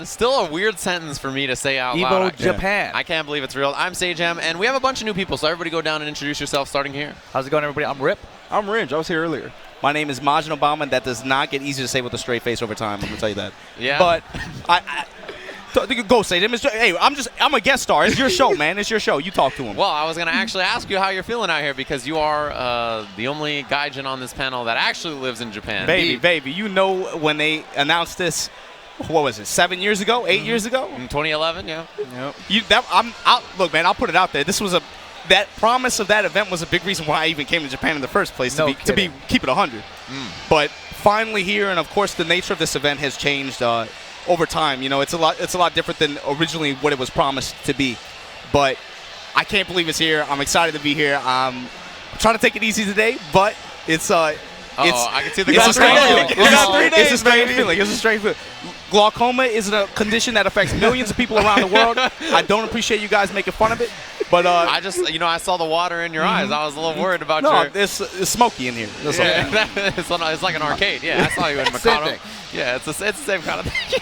It's still a weird sentence for me to say out Evo loud. Japan. I can't believe it's real. I'm Sagem, and we have a bunch of new people, so everybody go down and introduce yourself, starting here. How's it going, everybody? I'm Rip. I'm Ringe. I was here earlier. My name is Majin Obama, and that does not get easier to say with a straight face over time. I'm going to tell you that. Yeah. But go say them. Hey, I'm a guest star. It's your show, man. It's your show. You talk to him. Well, I was going to actually ask you how you're feeling out here because you are the only gaijin on this panel that actually lives in Japan. Baby, you know when they announced this, what was it, 7 years ago, 8 years ago? In 2011, yeah. Yep. Look, man, I'll put it out there. That promise of that event was a big reason why I even came to Japan in the first place, to keep it 100. But finally here, and of course the nature of this event has changed over time. You know, it's a lot different than originally what it was promised to be. But I can't believe it's here. I'm excited to be here. I'm trying to take it easy today, but it's I can see the it's a strange feeling. It's a strange feeling. It's a strange feeling. Glaucoma is a condition that affects millions of people around the world. I don't appreciate you guys making fun of it, but I just, I saw the water in your eyes. I was a little worried about your. it's smoky in here. That's all. It's like an arcade. Yeah, I saw you in Mikado. Yeah, it's the same kind of thing.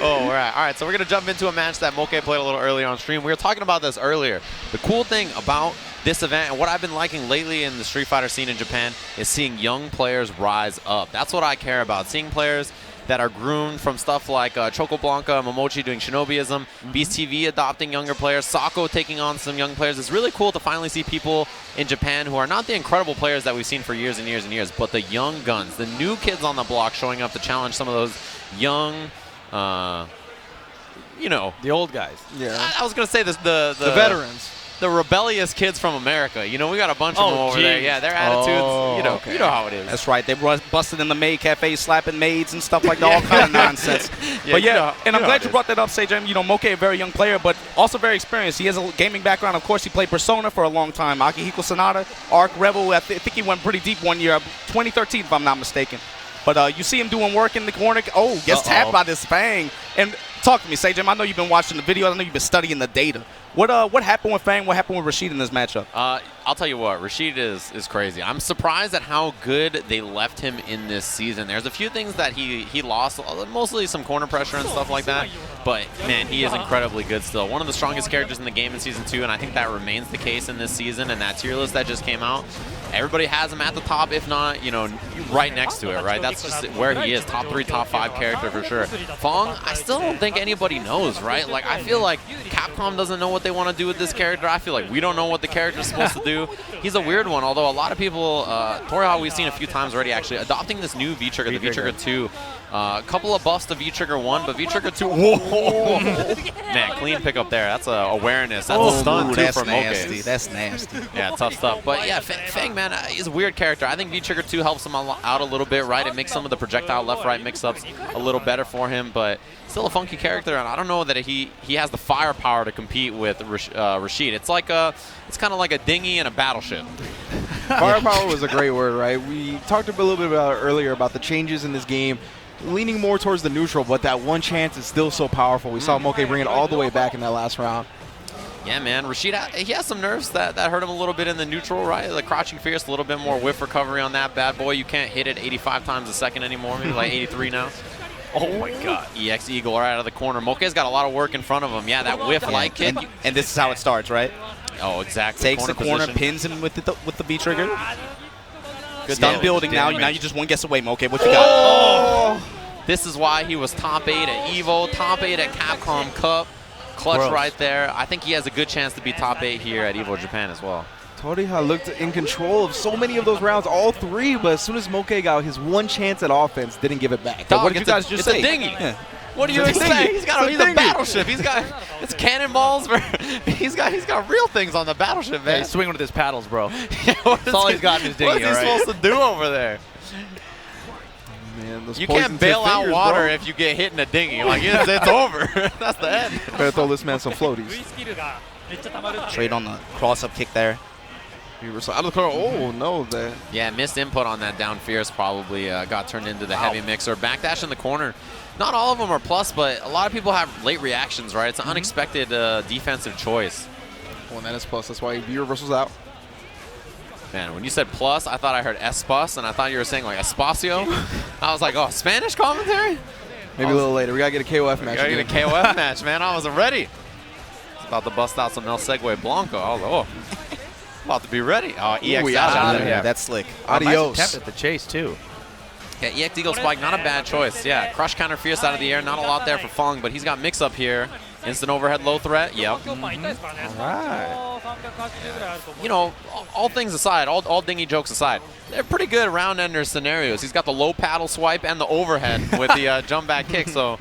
All right. So we're gonna jump into a match that Moke played a little earlier on stream. We were talking about this earlier. The cool thing about this event and what I've been liking lately in the Street Fighter scene in Japan is seeing young players rise up. That's what I care about. Seeing players that are groomed from stuff like Chocoblanca, Momochi doing Shinobiism, Beast TV adopting younger players, Sako taking on some young players. It's really cool to finally see people in Japan who are not the incredible players that we've seen for years and years and years, but the young guns, the new kids on the block showing up to challenge some of those young, the old guys. Yeah. I was going to say this, the veterans. The rebellious kids from America. We got a bunch of them over there. Yeah, their attitudes, you know how it is. That's right. They busted in the maid cafe, slapping maids and stuff like that, all kind of nonsense. I'm glad you brought that up, Sajam. Moke, a very young player, but also very experienced. He has a gaming background. Of course, he played Persona for a long time. Akihiko Sonata, Arc, Rebel. I think he went pretty deep one year, 2013, if I'm not mistaken. But you see him doing work in the corner. Oh, gets tapped by this Fang. And talk to me, Sajam. I know you've been watching the video. I know you've been studying the data. What happened with Fang? What happened with Rashid in this matchup? I'll tell you what, Rashid is crazy. I'm surprised at how good they left him in this season. There's a few things that he lost, mostly some corner pressure and stuff like that. But, man, he is incredibly good still. One of the strongest characters in the game in Season 2, and I think that remains the case in this season. And that tier list that just came out, everybody has him at the top, if not, right next to it, right? That's just where he is. Top 3, top 5 character for sure. Fong, I still don't think anybody knows, right? Like, I feel like Capcom doesn't know what they want to do with this character. I feel like we don't know what the character's supposed to do. He's a weird one, although a lot of people, Toriha we've seen a few times already actually, adopting this new V-Trigger, the V-Trigger 2. A couple of buffs to V-Trigger 1, but V-Trigger 2, whoa! Man, clean pick up there. That's awareness. That's a stun, too, for Moke. That's nasty. Yeah, tough stuff. But, yeah, Fang, man, he's a weird character. I think V-Trigger 2 helps him out a little bit, right? It makes some of the projectile left-right mix-ups a little better for him, but still a funky character, and I don't know that he has the firepower to compete with Rashid. It's like it's kind of like a dinghy and a battleship. Firepower was a great word, right? We talked a little bit about it earlier about the changes in this game, leaning more towards the neutral, but that one chance is still so powerful. We saw Moke bring it all the way back in that last round. Yeah, man. Rashid, he has some nerfs that hurt him a little bit in the neutral, right? The crouching fierce, a little bit more whiff recovery on that bad boy. You can't hit it 85 times a second anymore, maybe like 83 now. Oh, my God. EX Eagle right out of the corner. Moke's got a lot of work in front of him. Yeah, that whiff light kick. And this is how it starts, right? Oh, exactly. Takes the corner, pins him with the V-Trigger. Good Stun building now. Now you just one guess away, Moke. What you got? This is why he was top 8 at EVO, top 8 at Capcom Cup. Clutch right there. I think he has a good chance to be top 8 here at EVO Japan as well. Toriha looked in control of so many of those rounds, all 3, but as soon as Moke got his one chance at offense, didn't give it back. Dog, what did you guys just say? It's a dinghy. Yeah. What do you expect? He's a battleship. It's cannonballs. He's got real things on the battleship, man. Yeah, he's swinging with his paddles, bro. That's all he's got in his dinghy. What is he supposed to do over there? Man, you can't bail out water if you get hit in a dinghy. Like it's over. That's the end. Better throw this man some floaties. Trade on the cross-up kick there. Out of the corner. Oh, no. Yeah, missed input on that down fierce probably got turned into the heavy mixer. Backdash in the corner. Not all of them are plus, but a lot of people have late reactions, right? It's an unexpected defensive choice. Well, and that is plus. That's why V-reversal's out. Man, when you said plus, I thought I heard Espas, and I thought you were saying like Espacio. I was like, oh, Spanish commentary? Maybe a little later. We got to get a KOF match. Gotta get a KOF match, man. I wasn't ready. It's about to bust out some El Segue Blanco. Oh, about to be ready. Oh, EX dash out of here. That's slick. Adios. Nice attempt at the chase, too. Yeah, EX Eagle Spike, not a bad choice. Yeah, Crush counter Fierce out of the air. Not a lot there for Fong, but he's got mix-up here. Instant overhead low threat. Yep. All right. You know, all things aside, all dingy jokes aside, they're pretty good round ender scenarios. He's got the low paddle swipe and the overhead with the jump back kick. So,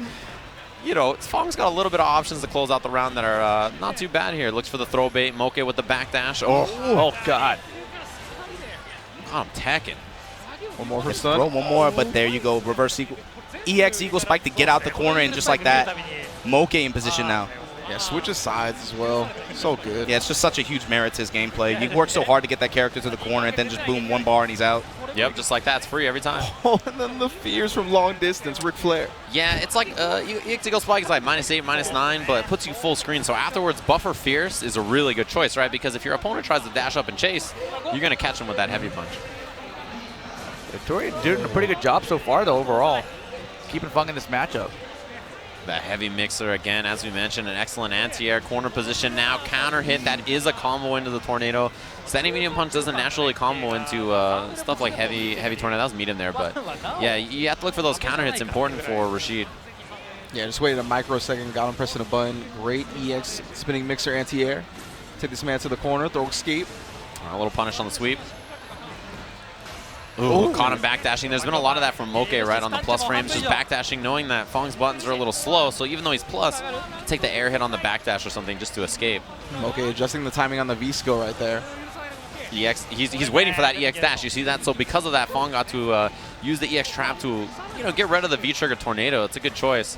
you know, Fong's got a little bit of options to close out the round that are not too bad here. Looks for the throw bait. Moke with the backdash. Oh, God. I'm tacking. One more for stun. Throw one more, but there you go. Reverse eagle. EX Eagle Spike to get out the corner, and just like that, Moke in position now. Yeah, switches sides as well. So good. Yeah, it's just such a huge merit to his gameplay. You work so hard to get that character to the corner, and then just boom, one bar and he's out. Yep, just like that. It's free every time. Oh, and then the fears from long distance, Ric Flair. Yeah, it's like EX Eagle Spike is like -8, -9, but it puts you full screen. So afterwards, Buffer Fierce is a really good choice, right? Because if your opponent tries to dash up and chase, you're going to catch him with that heavy punch. Victoria doing a pretty good job so far, though, overall. Keeping Fong in this matchup. That heavy mixer again, as we mentioned, an excellent anti-air corner position now. Counter hit, that is a combo into the tornado. Standing medium punch doesn't naturally combo into stuff like heavy tornado. That was medium there, but yeah, you have to look for those counter hits important for Rashid. Yeah, just waited a microsecond, got him pressing a button. Great EX spinning mixer anti-air. Take this man to the corner, throw escape. A little punish on the sweep. Ooh, caught him backdashing. There's been a lot of that from Moke, right, on the plus frames, just backdashing, knowing that Fong's buttons are a little slow, so even though he's plus, you can take the air hit on the backdash or something just to escape. Moke adjusting the timing on the V-skill right there. He's waiting for that EX dash, you see that? So because of that, Fong got to use the EX trap to, you know, get rid of the V-trigger tornado. It's a good choice.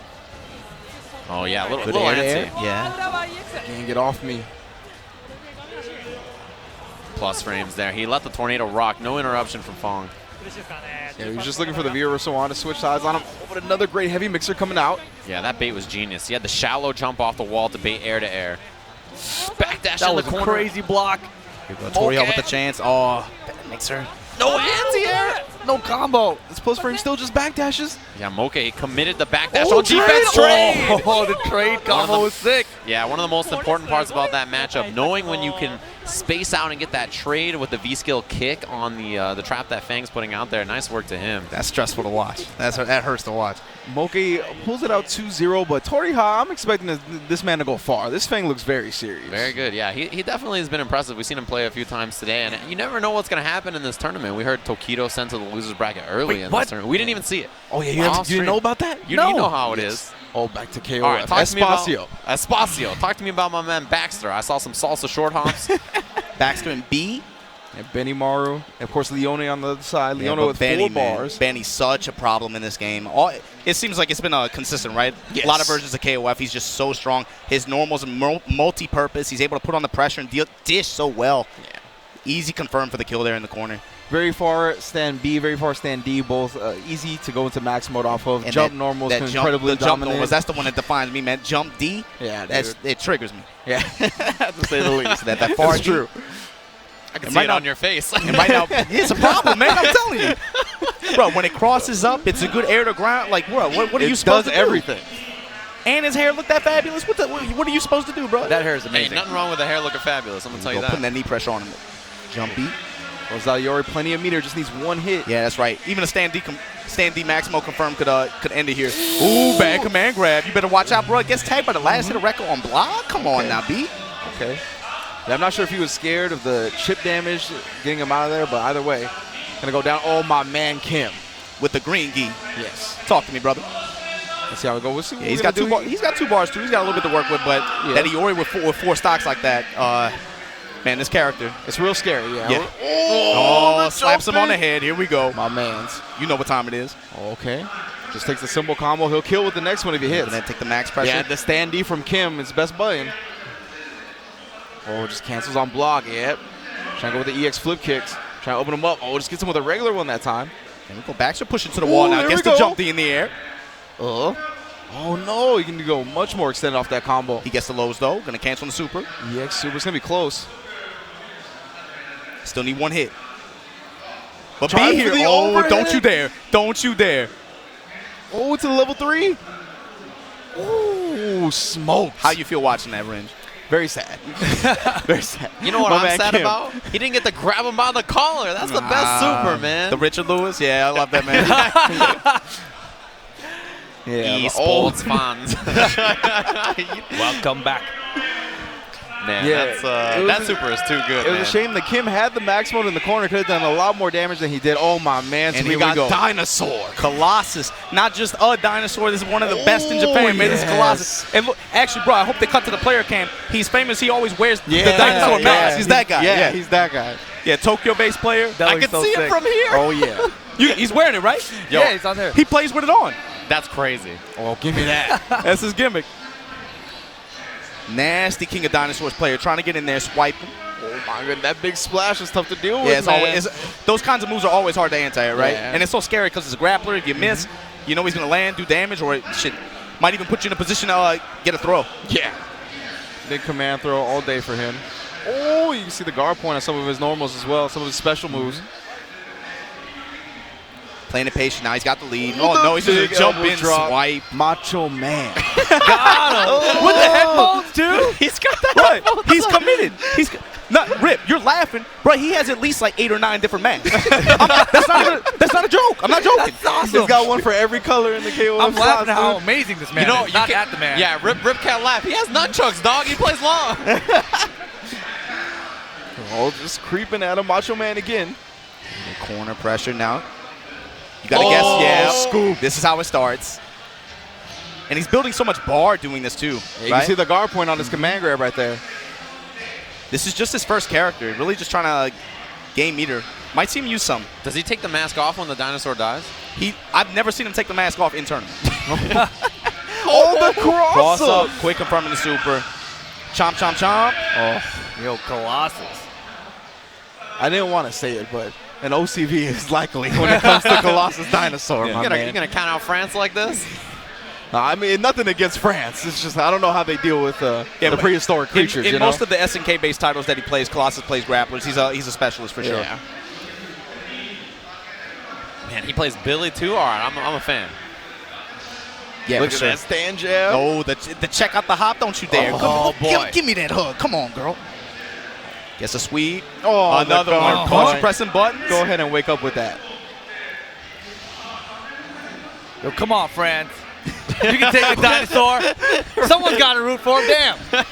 Oh, yeah, a little antsy. Yeah. Can't get off me. Plus frames there. He let the tornado rock. No interruption from Fong. Yeah, he was just looking for the V reversal on to switch sides on him. Oh, but another great heavy mixer coming out. Yeah, that bait was genius. He had the shallow jump off the wall to bait air to air. Backdash That in the was a corner. crazy block. Toriel with the chance. Oh, bad mixer. No anti-air. No combo. This plus frame still just backdashes. Yeah, Moke committed the backdash Oh, on defense. Trade! Oh, the trade combo was sick. Yeah, one of the most important parts about that matchup, knowing when you can space out and get that trade with the V-skill kick on the trap that Fang's putting out there. Nice work to him. That's stressful to watch. That hurts to watch. Moke pulls it out 2-0, but Toriha, I'm expecting this man to go far. This Fang looks very serious. Very good, yeah. He definitely has been impressive. We've seen him play a few times today, and you never know what's going to happen in this tournament. We heard Tokido sent to the losers bracket early in this tournament. We didn't even see it. Oh, yeah, you didn't know about that? You know how it is. Oh, back to KO. All right, talk to me about Espacio. Espacio. Talk to me about my man Baxter. I saw some salsa short hops. Baxter and B. And Benny Maru. And of course, Leone on the other side. Yeah, Leone with Benny, 4 bars. Benny's such a problem in this game. It seems like it's been consistent, right? Yes. A lot of versions of KOF. He's just so strong. His normals are multi-purpose. He's able to put on the pressure and dish so well. Yeah. Easy confirm for the kill there in the corner. Very far stand B, very far stand D, both easy to go into max mode off of. And Jump normals incredibly the jump dominant. normals, that's the one that defines me, man. Jump D, Yeah, it triggers me. Yeah, to say the least. That far That's true. I can And see right it now- on your face. And right now, it's a problem, man. I'm telling you. Bro, when it crosses up, it's a good air to ground. Like, bro, what are you supposed to does do? everything. And his hair looked that fabulous. What are you supposed to do, bro? That hair is Hey, amazing. nothing wrong with the hair looking fabulous. I'm going to tell you Putting that. that knee pressure on him. Jump beat. Rosaliori, plenty of meter, just needs 1 hit. Yeah, that's right. Even a stand D Maximo confirm could end it here. Ooh, bad command grab. You better watch out, bro. It gets tagged by the last hit of Rekko on block. Come on now, B. Okay. Yeah, I'm not sure if he was scared of the chip damage getting him out of there, but either way, gonna go down. Oh, my man Kim. With the green gi. Yes. Talk to me, brother. Let's see how it goes. We'll see what Yeah, he's we're got gonna do. he's got 2 bars too. He's got a little bit to work with, but Yeah. that Iori with four stocks like that, man, this character. It's real scary. Yeah. Yeah. Oh, Slaps him on the head. Here we go. My man's. You know what time it is. Okay. Just takes the symbol combo. He'll kill with the next one if he hits. And then take the max pressure. Yeah, the stand D from Kim is best button. Oh, just cancels on block. Yep. Trying to go with the EX flip kicks. Trying to open him up. Oh, just gets him with a regular one that time. And we go Baxter pushing to the wall now. there Gets we the go. jump D in the air. Oh, no. He can go much more extended off that combo. He gets the lows though. Gonna cancel on the super. EX Super's going to be close. Still need 1 hit. But Try be for here. the Oh, overhead. don't you dare. Don't you dare. Oh, it's a level 3. Ooh, smokes. How you feel watching that, Ringe? Very sad. Very sad. You know what My I'm man sad Kim. about? He didn't get to grab him by the collar. That's the best super, man. The Richard Lewis? Yeah, I love that, man. Yeah. Esports fans. Welcome back. Man, Yeah, that's, it was that a- super is too good, It man. was a shame that Kim had the max mode in the corner. Could have done a lot more damage than he did. Oh, my man. So And we here we got go. Dinosaur. Colossus. Not just a dinosaur. This is one of the best in Japan, man. This is yes. Colossus. And look, actually, bro, I hope they cut to the player cam. He's famous. He always wears the dinosaur mask. He's that guy. Yeah, he's that guy. Yeah, Tokyo-based player. I can see it from here. Oh, yeah. He's wearing it, right? Yo, Yeah, he's on there. He plays with it on. that's crazy. Oh, give me that. That's his gimmick. Nasty King of Dinosaurs player trying to get in there, swiping. Oh, my God. That big splash is tough to deal with, Yeah, it's man. always, those kinds of moves are always hard to anti, right? Yeah. And it's so scary because it's a grappler. If you miss, you know he's going to land, do damage, or it might even put you in a position to get a throw. Yeah. Big command throw all day for him. Oh, you can see the guard point on some of his normals as well, some of his special moves. Playing it patient. Now he's got the lead. With Oh, the no, he's going big to jump elbow in, drop. swipe. Macho Man. With the headphones, too. He's got that. Right. He's committed. He's not Rip. You're laughing, bro. He has at least like 8 or 9 different masks. That's not a joke. I'm not joking. That's awesome. He's got one for every color in the KOF I'm laughing slots, at how dude. amazing this man You know, is. you Not can- at the man. Yeah, Rip can't laugh. He has nunchucks, dog. He plays long. Oh, just creeping at him. Macho Man again. Corner pressure now. You got to guess. Yeah. Scoop. This is how it starts. And he's building so much bar doing this too. Yeah, you right? can see the guard point on his command grab right there. This is just his first character. Really just trying to gain meter. Might see him use some. Does he take the mask off when the dinosaur dies? I've never seen him take the mask off in tournament. Oh, the cross Cross up, quick confirming the super. Chomp, chomp, chomp. Oh, yo, Colossus. I didn't want to say it, but an OCV is likely when it comes to Colossus Dinosaur, my You man. gonna count out France like this? I mean, nothing against France. It's just I don't know how they deal with the but prehistoric creatures. In you know? most of the SNK based titles that he plays, Colossus plays grapplers. He's a specialist for sure. Yeah. Man, he plays Billy too. All right, I'm a fan. Yeah, Look for at sure. that stand jab. Oh, the check out the hop. Don't you dare. Oh, Come on. boy. Give me that hug. Come on, girl. Gets a sweep. Oh, Another the one. guard Punch point. pressing buttons. Go ahead and wake up with that. Yo, come on, friends. You can take a dinosaur. Someone's got to root for him. Damn.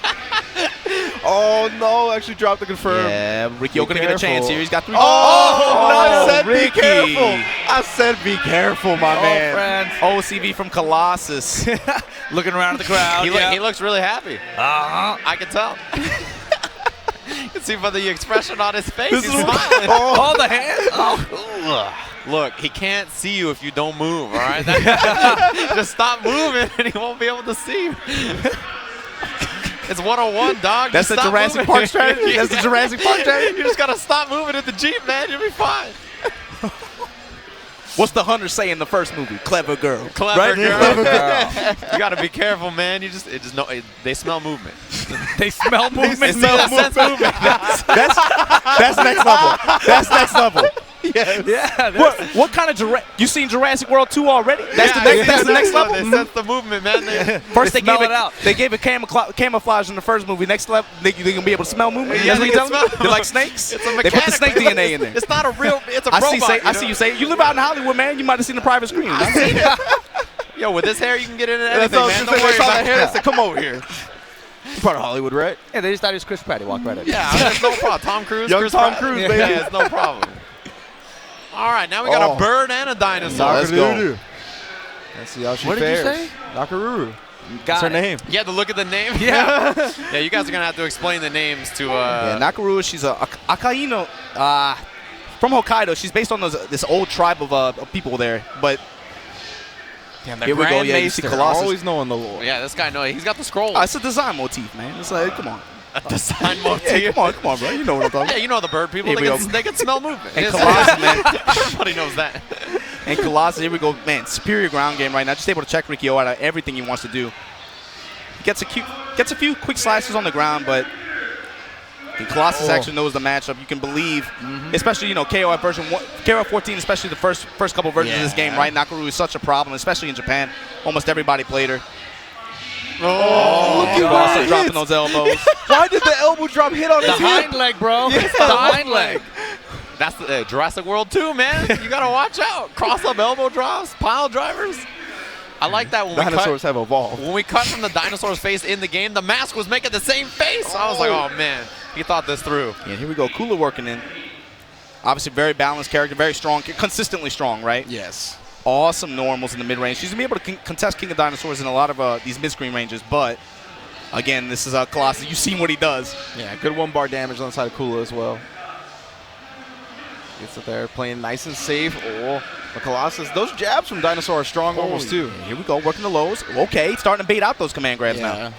Oh no! Actually dropped the confirm. Yeah, Ricky Be gonna get a chance careful. here. He's got 3. I said Ricky. be careful. I said be careful, my man. friends. OCV from Colossus. Looking around at the crowd. He looks really happy. Uh-huh. I can tell. You can see by the expression on his face. This He's is- smiling. All the hands. Oh. Look, he can't see you if you don't move, all right? Just stop moving and he won't be able to see you. It's 101, dog. That's Just the stop Jurassic moving. Park strategy. That's the Jurassic Park strategy. You just got to stop moving at the Jeep, man. You'll be fine. What's the hunter say in the first movie? Clever girl. Clever Right? girl. Clever girl. You got to be careful, man. They smell movement. They smell movement. They sense movement. That's next level. That's next level. Yeah. That's, What kind of you seen Jurassic World 2 already? That's Yeah, that's the next level. They sense the movement, man. First they smell gave it out. They gave it camouflage in the first movie. Next level, they gonna be able to smell movement. Yeah, That's what they you can telling me? smell- They're like snakes. It's a They put the mechanic. snake DNA in there. It's not a real. It's a I robot. see you say you live out in Hollywood, man. You might have seen the private screen. Yo, with this hair, you can get into That's anything, all man. man, Don't worry they saw about the hair. They that. said, "Come over here." You're part of Hollywood, right? yeah, they just thought he was Chris Pratt. He walked right in. Yeah, there's no problem. Tom Cruise. Young Chris Tom Pratt. Cruise, baby. Yeah, it's no problem. All right, now we got Oh. a bird and a dinosaur. Let's go. Let's see how she What did you fares. say? Nakaruru. Got That's her it. name. You had to look at the name? Yeah. Yeah, you guys are going to have to explain the names to... Yeah, Nakarua, she's a Akaino from Hokkaido. She's based on this old tribe of people there. But Damn, here we go. Yeah, you see Colossus. Always knowing the lore. Yeah, this guy, he's got the scroll. It's a design motif, man. It's like, come on. Design motif. Yeah, come on, bro. You know what I'm talking Yeah, about. you know the bird people. Here we They can smell movement. And Yes. Colossus, man. Everybody knows that. And Colossus, here we go. Man, superior ground game right now. Just able to check Rikio out of everything he wants to do. He gets a few quick slashes on the ground, but the Colossus actually knows the matchup. You can believe, especially, KOF version 1, KOF 14, especially the first couple versions of this game, right? Nakaru is such a problem, especially in Japan. Almost everybody played her. Oh, Look at dropping those elbows. Why did the elbow drop hit on his The hip? hind leg, bro. Yeah. It's the hind leg. That's the Jurassic World 2, man. You got to watch out. Cross-up elbow drops, pile drivers. I like that when Dinosaurs have evolved. we cut from the dinosaur's face in the game, the mask was making the same face. I was like, oh, man. He thought this through. Yeah, here we go. Cooler working in. Obviously, very balanced character, very strong, consistently strong, right? Yes. Awesome normals in the mid-range. She's going to be able to contest King of Dinosaurs in a lot of these mid-screen ranges, but again, this is Colossus. You've seen what he does. Yeah, good one-bar damage on the side of Kula as well. Gets it there, playing nice and safe. Oh, the Colossus. Those jabs from Dinosaur are strong normals too. Yeah, here we go, working the lows. Okay, starting to bait out those command grabs now.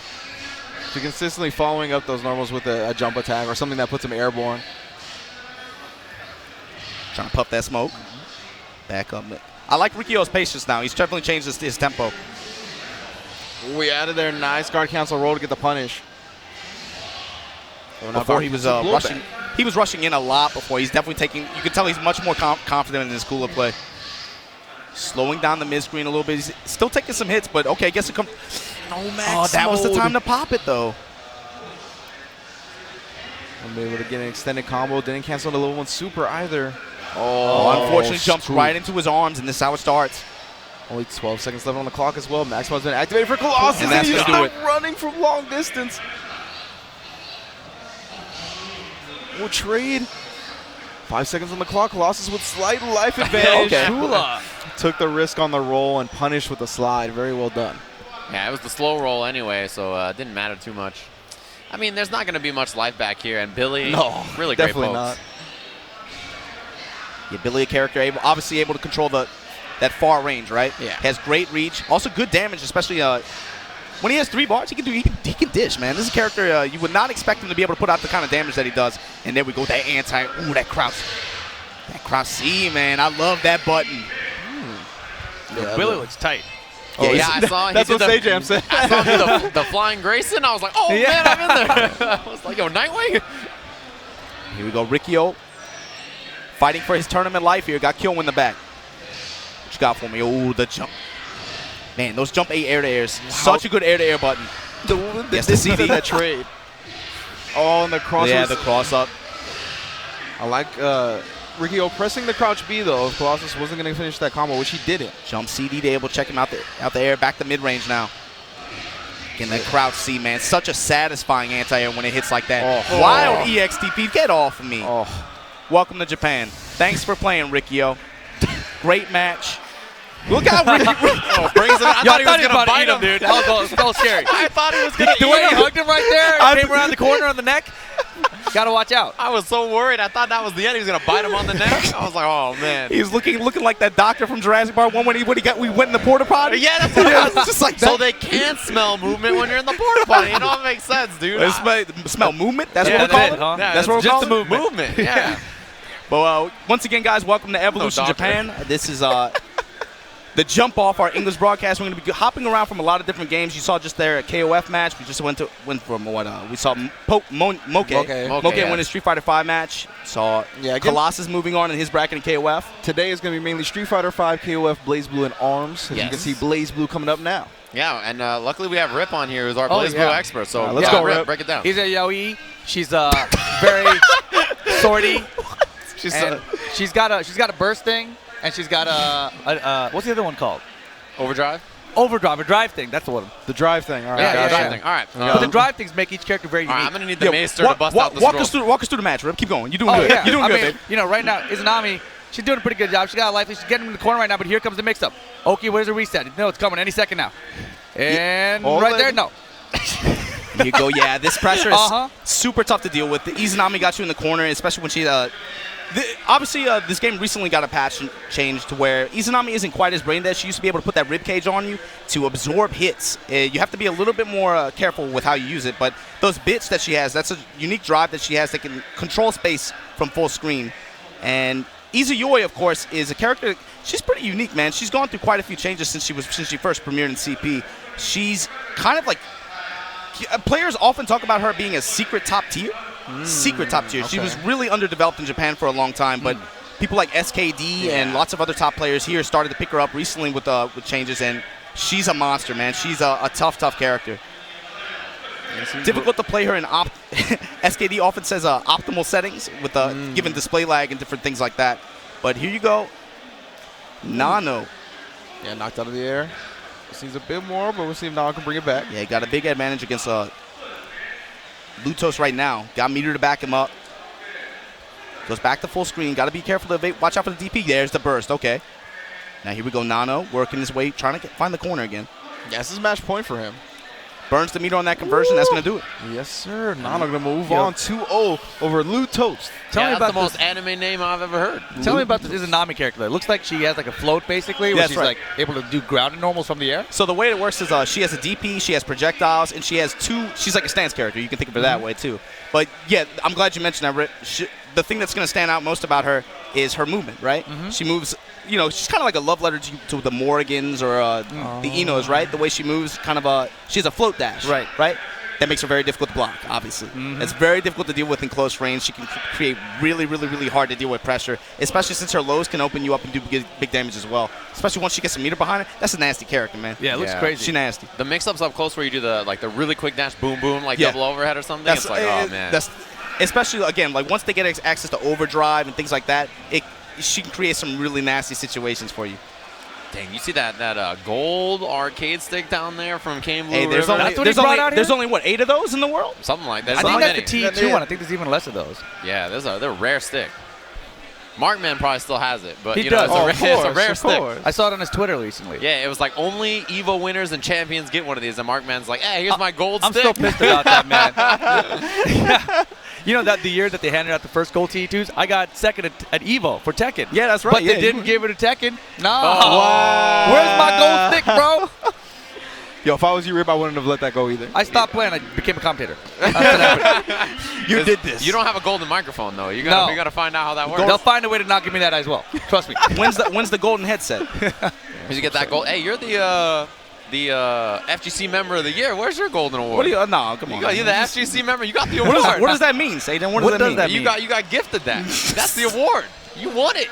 So consistently following up those normals with a jump attack or something that puts him airborne. Trying to puff that smoke. Back up. I like Rikyo's patience now. He's definitely changed his tempo. We added there, nice guard cancel roll to get the punish. Before he was rushing. He was rushing in a lot before. He's definitely taking. You can tell he's much more confident in his cooler play. Slowing down the mid screen a little bit. He's still taking some hits, but okay, I guess it comes. No max. Oh, that was the time to pop it though. I'm able to get an extended combo. Didn't cancel the level 1 super either. Oh, unfortunately jumps right into his arms, and this is how it starts. Only 12 seconds left on the clock as well. Maximal's been activated for Colossus, And that's he's gonna do it. running from long distance. We'll trade. 5 seconds on the clock. Colossus with slight life advantage. Okay. Kula. Took the risk on the roll and punished with the slide. Very well done. Yeah, it was the slow roll anyway, so it didn't matter too much. I mean, there's not going to be much life back here, and Billy, really great definitely pokes. not. Yeah, Billy, a character obviously able to control that far range, right? Yeah. Has great reach. Also good damage, especially when he has 3 bars. He can dish, man. This is a character you would not expect him to be able to put out the kind of damage that he does. And there we go, that anti. Ooh, that crouch. That crouch C, man. I love that button. Yeah, Billy looks tight. Yeah, I saw. That's he what did Sajam said. I saw him do the flying Grayson. I was like, oh man, I'm in there. I was like, yo, Nightwing. Here we go, Rikyo. Fighting for his tournament life here. Got Kyo in the back. What you got for me? Oh, the jump. Man, those jump 8 air-to-airs. Such a good air-to-air button. Yes, the CD. That trade. Oh, and the cross. Yeah, the cross-up. I like Rikyo pressing the crouch B, though. If Colossus wasn't going to finish that combo, which he didn't. Jump CD to able to check him out the air. Back to mid-range now. Again, that crouch C, man. Such a satisfying anti-air when it hits like that. Oh. Wild EXTP. Get off of me. Oh, Welcome to Japan. Thanks for playing, Rikyo. Great match. Look out, Rikyo. Brings him. I thought he was about gonna bite him, dude. That was scary. I thought he was gonna The way eat he him. hugged him right there, came around the corner on the neck. Gotta watch out. I was so worried. I thought that was the end. He was gonna bite him on the neck. I was like, oh man. He's looking like that doctor from Jurassic Park 1 when we went in the porta potty. Yeah, that's what it was. Just like So that. they can't smell movement when you're in the porta potty. You know, it makes sense, dude. Smell movement? That's Yeah, what we're calling it? huh? Yeah, That's what we're just calling the it? movement. Yeah. But once again, guys, welcome to Evolution doctor. Japan. This is the jump off our English broadcast. We're going to be hopping around from a lot of different games. You saw just there a KOF match. We just went from what we saw Moke win his Street Fighter V match. Saw Yeah, again- Colossus moving on in his bracket in KOF. today is going to be mainly Street Fighter V, KOF, Blaze Blue, and ARMS. As you Yes. can see, Blaze Blue coming up now. Yeah, and luckily we have Rip on here, who's our Oh, Blaze yeah. Blue expert. So Let's go, Rip. Break it down. He's a Yaoi. She's very sorty. She's She's got a burst thing, and she's got a what's the other one called? Overdrive. Overdrive, a drive thing. That's the one. the drive thing. All right, Yeah, Yeah, yeah, gotcha. drive thing. All right. But the drive things make each character very all right, unique. I'm gonna need the Maester to bust out the walk scroll. us through the match, Rip. Keep going. You're doing Oh good. yeah, You're doing I good, mean, babe. you know, right now Izanami, she's doing a pretty good job. She got a life. She's getting in the corner right now, but here comes the mix-up. Oki, where's the reset? No, it's coming any second now. And right there, no. Here you go. Yeah, this pressure is Uh-huh. super tough to deal with. The Izanami got you in the corner, especially when she. Obviously, this game recently got a patch change to where Izanami isn't quite as brain dead. She used to be able to put that rib cage on you to absorb hits. You have to be a little bit more careful with how you use it. But those bits that she has, that's a unique drive that she has that can control space from full screen. And Izuyoi, of course, is a character. She's pretty unique, man. She's gone through quite a few changes since she first premiered in CP. She's kind of like players often talk about her being a secret top tier. Secret top tier. She was really underdeveloped in Japan for a long time, but people like SKD and lots of other top players here started to pick her up recently with changes, and she's a monster, man. She's a tough character. Difficult to play her in SKD often says optimal settings with given display lag and different things like that. But here you go. Nano. Yeah, knocked out of the air. Seems a bit more, but we'll see if Nano can bring it back. Yeah, he got a big advantage against Lutos right now. Got Meteor to back him up. Goes back to full screen. Got to be careful to evade. Watch out for the DP. There's the burst. Okay. Now here we go. Nano working his way, trying to find the corner again. Yeah, this is match point for him. Burns the meter on that conversion. That's going to do it. Yes, sir. Nano going to move on 2-0 over Lutos. Tell me that's about the most anime name I've ever heard. Tell me about this Nami character. It looks like she has like a float basically, where That's she's right. like able to do grounded normals from the air. So the way it works is she has a DP, she has projectiles, and she has she's like a stance character. You can think of her that way too. But yeah, I'm glad you mentioned that, Rick. The thing that's going to stand out most about her is her movement, right? She moves, she's kind of like a love letter to the Morrigans or the Inos, right? The way she moves, kind of she has a float dash, right? That makes her very difficult to block, obviously. It's very difficult to deal with in close range. She can create really, really, really hard to deal with pressure, especially since her lows can open you up and do big damage as well. Especially once she gets a meter behind her. That's a nasty character, man. Yeah, it looks crazy. She's nasty. The mix-ups up close where you do the really quick dash, boom, boom, like double overhead or something. It's like, oh, man. Especially, again, like once they get access to overdrive and things like that, she can create some really nasty situations for you. Dang, you see that gold arcade stick down there from Kane Blue Hey, there's River? there's only what, 8 of those in the world? Something like that. I think that's the Many. T2 one. I think there's even less of those. Yeah, they're a rare stick. Markman probably still has it, but He does. it's a rare stick. I saw it on his Twitter recently. Yeah, it was like only EVO winners and champions get one of these, and Markman's like, hey, here's my gold I'm stick. still pissed about that, man. You know that the year that they handed out the first gold T2s, I got second at EVO for Tekken. Yeah, that's right. But Yeah, they didn't give it to Tekken. No. Wow. Where's my gold stick, bro? Yo, if I was you, Rip, I wouldn't have let that go either. I stopped playing. I became a commentator. That's what happened. You did this. You don't have a golden microphone, though. You No. gotta find out how that works. They'll find a way to not give me that as well. Trust me. When's the golden headset? Because you get that gold. Hey, you're the FGC member of the year. Where's your golden award? What do you? No, come on. You're the FGC member. You got the award. What does that mean, Satan? What does that mean? You got gifted that. That's the award. You won it.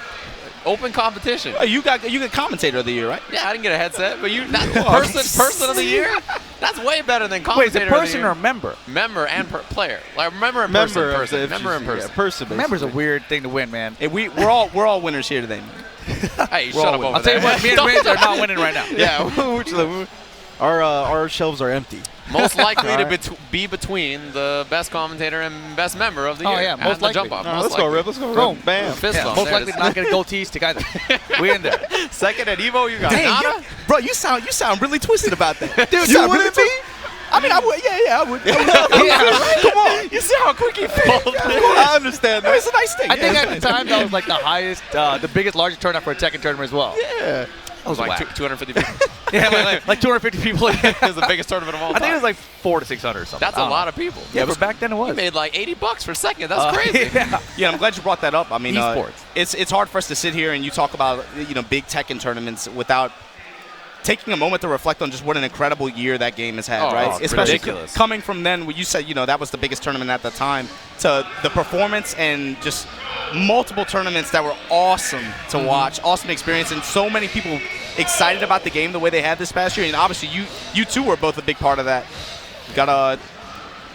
Open competition. Oh, you got commentator of the year, right? Yeah, I didn't get a headset, but person of the year. That's way better than commentator. Wait, is it person of or member? Member and player. Like member and Member person. of the Member and FGC, person. Yeah, person. Member's a basically. weird thing to win, man. Hey, we're all winners here today, man. Hey, shut up over I'll tell you there. what, me and Rins are not winning right now. Yeah, our shelves are empty. Most likely All to right. be between the best commentator and best member of the year. Oh, yeah, And most the likely. jump off. All right, Most let's go, likely. Rip. Let's go, Boom. Rip. Bam. Fist Yeah, bump. most There likely it to is. not get a gold T stick either. We in there. Second at Evo, you got Dang, Nana. bro, you sound really twisted about that. Dude, you you wouldn't be? I mean, I would. Yeah, I would. Come on. You see how quick he folded? I understand that. It's a nice thing. I think Yeah, at the time that was like the highest, the biggest, largest turnout for a Tekken tournament as well. Yeah. It was like 250 people. Yeah, like 250 people. It was the biggest tournament of all I time. think it was like 400 to 600 or something. That's a lot of people. Yeah, but back then it You was. made like $80 for second. That's crazy. Yeah. Yeah, I'm glad you brought that up. I mean, Esports. it's hard for us to sit here and you talk about big Tekken tournaments without taking a moment to reflect on just what an incredible year that game has had, Oh, right? it's Especially ridiculous. coming from then, when you said that was the biggest tournament at the time, to the performance and just multiple tournaments that were awesome to watch, awesome experience, and so many people excited about the game the way they had this past year. And obviously, you two were both a big part of that. You gotta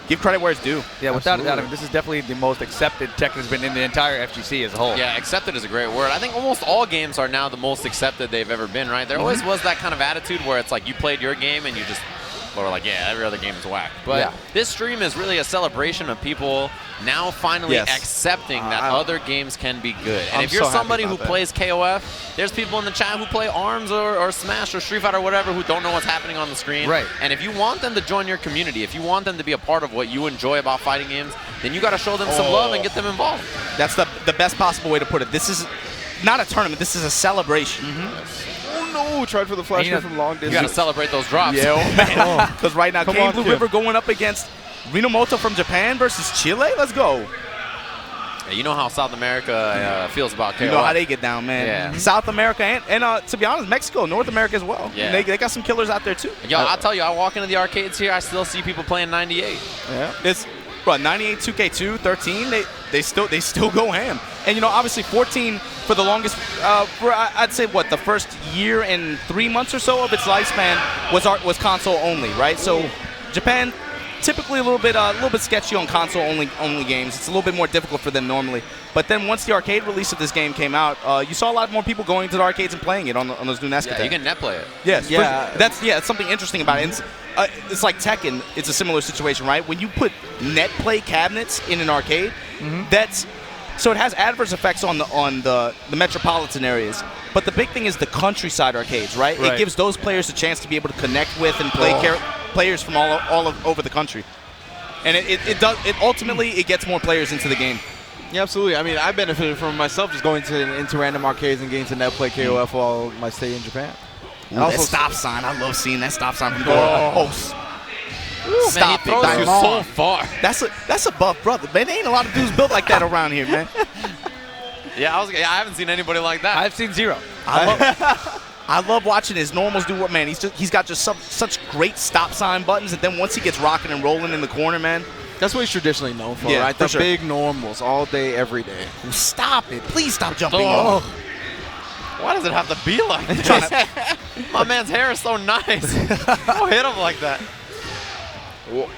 give credit where it's due. Yeah, without a doubt. I mean, this is definitely the most accepted Tekken has been in the entire FGC as a whole. Yeah, accepted is a great word. I think almost all games are now the most accepted they've ever been, right? There always was that kind of attitude where it's like you played your game and you just were like, yeah, every other game is whack. But Yeah. this stream is really a celebration of people now finally accepting that other games can be good. And I'm if you're so happy somebody who about that. plays KOF, there's people in the chat who play ARMS or Smash or Street Fighter or whatever who don't know what's happening on the screen. Right. And if you want them to join your community, if you want them to be a part of what you enjoy about fighting games, then you got to show them some love and get them involved. That's the best possible way to put it. This is not a tournament. This is a celebration. Oh, no. Tried for the flash You know, kick from long distance. You got to celebrate those drops. Yeah, oh, man. Because right now, Come Kane on, Blue Kim. River going up against Rinomoto from Japan versus Chile. Let's go. Yeah, you know how South America feels about KOF. You know how they get down, man. Yeah. South America and to be honest, Mexico, North America as well. Yeah. They got some killers out there too. Yo, I'll tell you, I walk into the arcades here, I still see people playing 98. Yeah. It's 98, 2K2, 13. They still go ham. And obviously 14 for the longest. I'd say the first year and 3 months or so of its lifespan was console only, right? So Japan typically a little bit sketchy on console only games. It's a little bit more difficult for them normally. But then once the arcade release of this game came out, you saw a lot more people going to the arcades and playing it on those new Nescatec. Yeah, you can net play it. Yes, Yeah. that's something interesting about it. It's like Tekken. It's a similar situation, right? When you put net play cabinets in an arcade, so it has adverse effects on the metropolitan areas. But the big thing is the countryside arcades, right? It gives those players a chance to be able to connect with and play players from all over the country, and it ultimately gets more players into the game. Yeah, absolutely. I mean, I benefited from myself just going into random arcades and getting to net play KOF while my stay in Japan. And also, that stop sign, I love seeing that stop sign from Dora. Stop Man, he throws you so far. That's a buff brother, man. There ain't a lot of dudes built like that around here, man. Yeah, I haven't seen anybody like that. I've seen zero. I love watching his normals do what, man. He's got just such great stop sign buttons, and then once he gets rocking and rolling in the corner, man. That's what he's traditionally known for, Yeah, right? for The sure. big normals all day, every day. Stop it. Please stop jumping. Oh. Why does it have to be like this? My man's hair is so nice. Don't hit him like that. Whoa.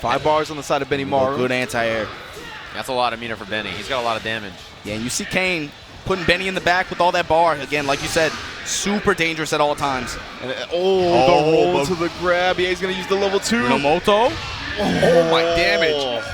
5 bars on the side of Benny Maru. Good anti-air. That's a lot of meter for Benny. He's got a lot of damage. Yeah, and you see Kane putting Benny in the back with all that bar. Again, like you said, super dangerous at all times. And, the roll to the grab. Yeah, he's going to use the level 2. Unomoto. Oh, my damage.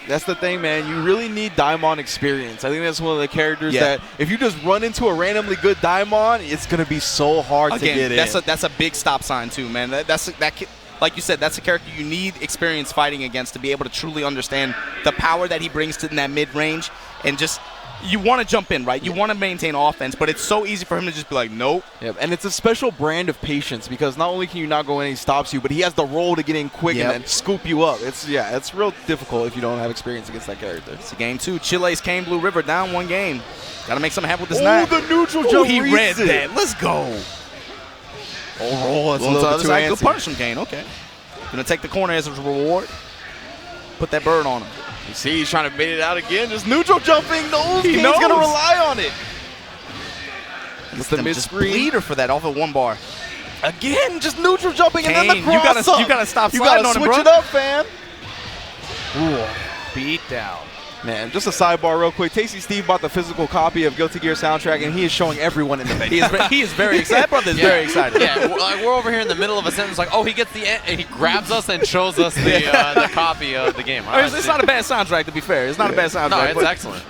That's the thing, man. You really need Daimon experience. I think that's one of the characters that if you just run into a randomly good Daimon, it's going to be so hard to get in. That's a big stop sign too, man. Like you said, that's a character you need experience fighting against to be able to truly understand the power that he brings to in that mid-range. And just, you want to jump in, right? You want to maintain offense, but it's so easy for him to just be like, nope. Yep. And it's a special brand of patience because not only can you not go in and he stops you, but he has the roll to get in quick and then scoop you up. It's real difficult if you don't have experience against that character. It's a game 2. Chile's Kane Blue River down 1 game. Got to make something happen with this knife. knife. The neutral jump. He read it. that. Let's go. That's a little bit too Good antsy. punish him, Kane. Okay. Gonna take the corner as a reward. Put that bird on him. You see, he's trying to bait it out again. Just neutral jumping. He's knows. going to rely on it. It's the Just mid-screen. bleeder for that off of 1 bar. Again, just neutral jumping and then Kane, the cross up. you gotta stop You sliding got on to him, switch bro. it up, fam. Beat down. Man, just a sidebar real quick. Tasty Steve bought the physical copy of Guilty Gear soundtrack, and he is showing everyone in the video. He is very excited. That brother is very excited. Yeah, we're over here in the middle of a sentence like, oh, he gets the end, and he grabs us and shows us the copy of the game. All right, It's not a bad soundtrack, to be fair. It's not a bad soundtrack. No, it's but excellent.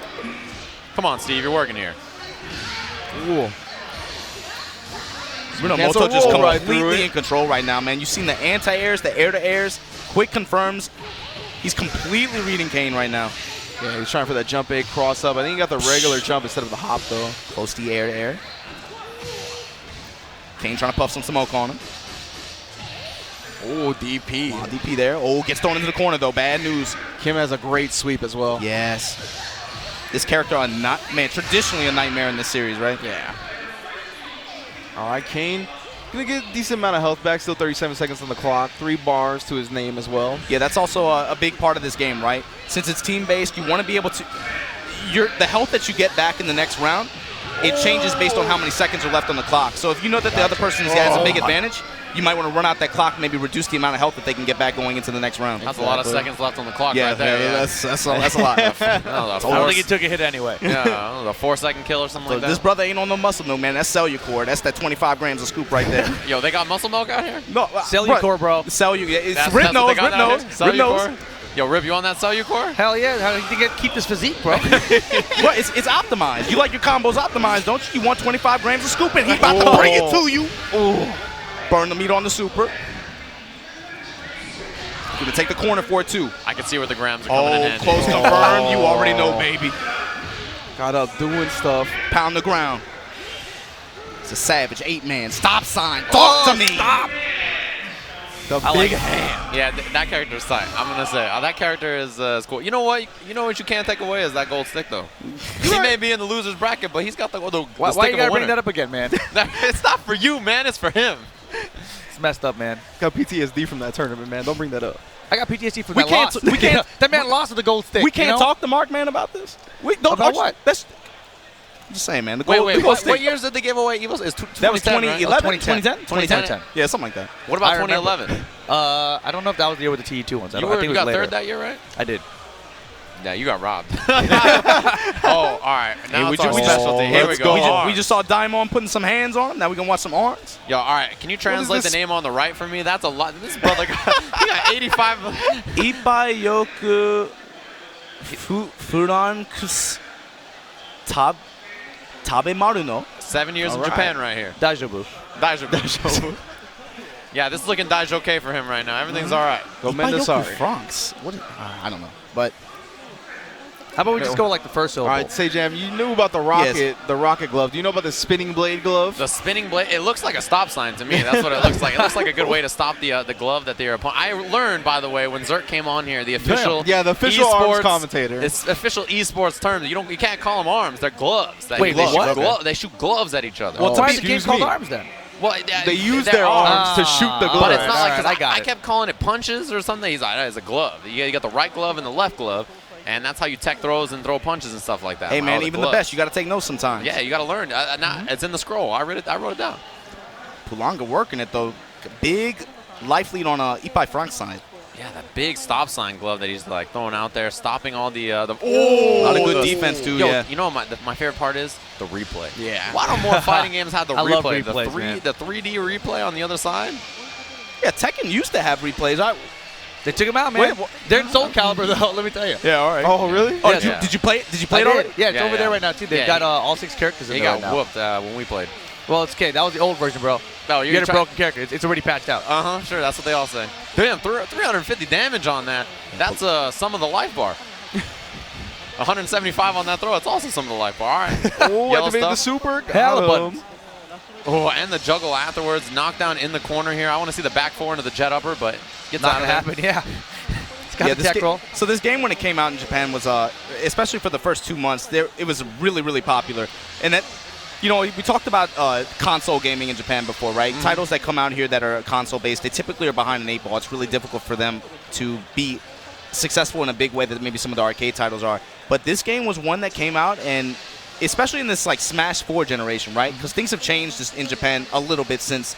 Come on, Steve, you're working here. Ooh. Unomoto just roll right completely through it. in control right now, man. You've seen the anti-airs, the air-to-airs, quick confirms. He's completely reading Kane right now. Yeah, he's trying for that jump A cross up. I think he got the regular jump instead of the hop, though. Close to air-to-air. Kane trying to puff some smoke on him. Oh, DP. Oh, DP there. Oh, gets thrown into the corner, though. Bad news. Kim has a great sweep as well. Yes. This character, traditionally a nightmare in this series, right? Yeah. All right, Kane. Gonna get a decent amount of health back. Still 37 seconds on the clock. 3 bars to his name as well. Yeah, that's also a big part of this game, right? Since it's team-based, you want to be able to... the health that you get back in the next round, it changes based on how many seconds are left on the clock. So if you know that the other person has a big advantage, you might want to run out that clock, maybe reduce the amount of health that they can get back going into the next round. That's a lot of seconds left on the clock Yeah, right there. Yeah. that's a lot. I don't think he took a hit anyway. Yeah, a 4-second kill or something like that. This brother ain't on no muscle milk, man. That's Cellucor. That's that 25 grams of scoop right there. Yo, they got muscle milk out here? No, Cellucor, bro. It's That's Rip what Nose, they got Rip out Nose, here? Rip Nose. Cellucor? Yo, Rip, you on that Cellucor? Hell yeah. How do you keep this physique, bro? Well, it's optimized. You like your combos optimized, don't you? You want 25 grams of scoop, and he about to bring it to you. Ooh. Burn the meat on the super. Gonna take the corner for it, too. I can see where the grams are coming in handy. Close confirmed. You already know, baby. Got up doing stuff. Pound the ground. It's a savage 8-man. Stop sign. Talk to me. Stop. The I big like hand. Yeah, that character is tight. I'm gonna say that character is cool. You know what? You know what you can't take away is that gold stick though. He may be in the losers bracket, but he's got the Why stick you of gotta a bring winner. that up again, man? It's not for you, man. It's for him. It's messed up, man. Got PTSD from that tournament, man. Don't bring that up. I got PTSD from We that can't- loss. we can't- That man lost with the gold stick. We can't you know? talk to Mark, man, about this. We don't. About what? Just saying, man. The Wait, gold, wait. the gold What stick. years did they give away Evos? It's That was 2010, 2011, right? 2010. Yeah, something like that. What about I remember. 2011? I don't know if that was the year with the TE2 ones. I You, don't- I think it you was got later. third that year, right? I did. Yeah, you got robbed. Oh, all right. Now Hey, it's our we just- specialty. Here we let's go. go. We just saw Daimon putting some hands on him. Now we're going to watch some arms. Yo, all right. Can you translate the this? name on the right for me? That's a lot. This brother he got 85. Ippai yoku furankus tabemaru no. 7 years in All right. Japan right here. Daijoubu. Daijobu. Yeah, this is looking Daijoke for him right now. Everything's all right. Go Ippai yoku Mendesari. francs. What? I don't know. But How about we just go like the first All syllable? right, Sejam, you knew about the rocket glove. Do you know about the spinning blade glove? The spinning blade, it looks like a stop sign to me. That's what it looks like. It looks like a good way to stop the glove that they are upon. I learned, by the way, when Zerk came on here, the official Yeah, the official arms esports- commentator. It's official esports terms. You can't call them arms. They're gloves. Wait, they what? shoot they shoot gloves at each other. Well, Oh, why is the game excuse called me. arms then? Well, They use they're their arms to shoot the glove. But it's not All like right, 'cause I got I it. kept calling it punches or something. He's like, no, it's a glove. You got the right glove and the left glove, and that's how you tech throws and throw punches and stuff like that. hey, Oh, man, even the gloves. best, you got to take notes sometimes. Yeah, you got to learn. It's in the scroll. I wrote it down. Pulanga working it though. Big life lead on Ippai Frank side. Yeah, that big stop sign glove that he's like throwing out there, stopping all the. A lot of good defense too. Yo, Yeah. you know what my favorite part is? The replay. Yeah. Why don't more fighting games have the I love replay? replays, man. The 3D replay on the other side. Yeah, Tekken used to have replays. They took him out, man. Wait, They're in Soul Calibur, though. Let me tell you. Yeah, all right. Oh, really? Oh, Yeah. did you play it? Did you play I it did. already? Yeah, it's Yeah, over yeah. there right now too. They've Yeah, got he- all 6 characters in He there got right now. whooped when we played. Well, it's okay. That was the old version, bro. No, You get a broken character. It's already patched out. Sure, that's what they all say. Damn, 350 damage on that. That's some of the life bar. 175 on that throw. It's also some of the life bar. All right. Oh, Yellow activated the stuff. super. Hella Got buttons. him. Oh, and the juggle afterwards. Knockdown in the corner here. I want to see the back four into the jet upper, but gets Not out gonna of there. happen. Yeah. It's got the this tech ga- roll. So this game, when it came out in Japan, was especially for the first 2 months, it was really, really popular. And that, we talked about console gaming in Japan before, right? Titles that come out here that are console-based, they typically are behind an 8 ball. It's really difficult for them to be successful in a big way that maybe some of the arcade titles are. But this game was one that came out, and especially in this like Smash 4 generation, right? Because things have changed just in Japan a little bit since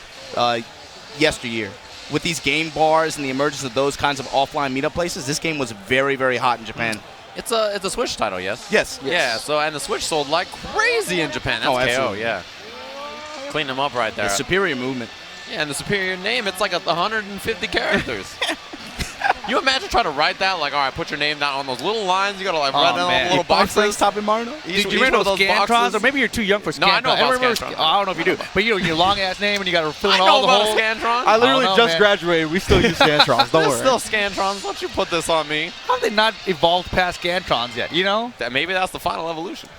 yesteryear. With these game bars and the emergence of those kinds of offline meetup places, this game was very, very hot in Japan. It's a Switch title, yes? Yes. Yeah, so and the Switch sold like crazy in Japan. That's Oh, KO, absolutely. yeah. Clean them up right there. The superior movement. Yeah, and the superior name, it's like 150 characters. You imagine trying to write that, like, all right, put your name down on those little lines. You got to, like, write down on the little boxes. Topping Marno? Each- Did each you remember one of those Scantrons? boxes- Or maybe you're too young for Scantron. No, I know about remember Scantron. I don't know if you do. But your long-ass name and you got to fill I in know all the about holes. Scantron. I literally know, just man. graduated. We still use Scantrons. Don't There's worry. still Scantrons. Don't you put this on me. How have they not evolved past Scantrons yet, you know? Maybe that's the final evolution.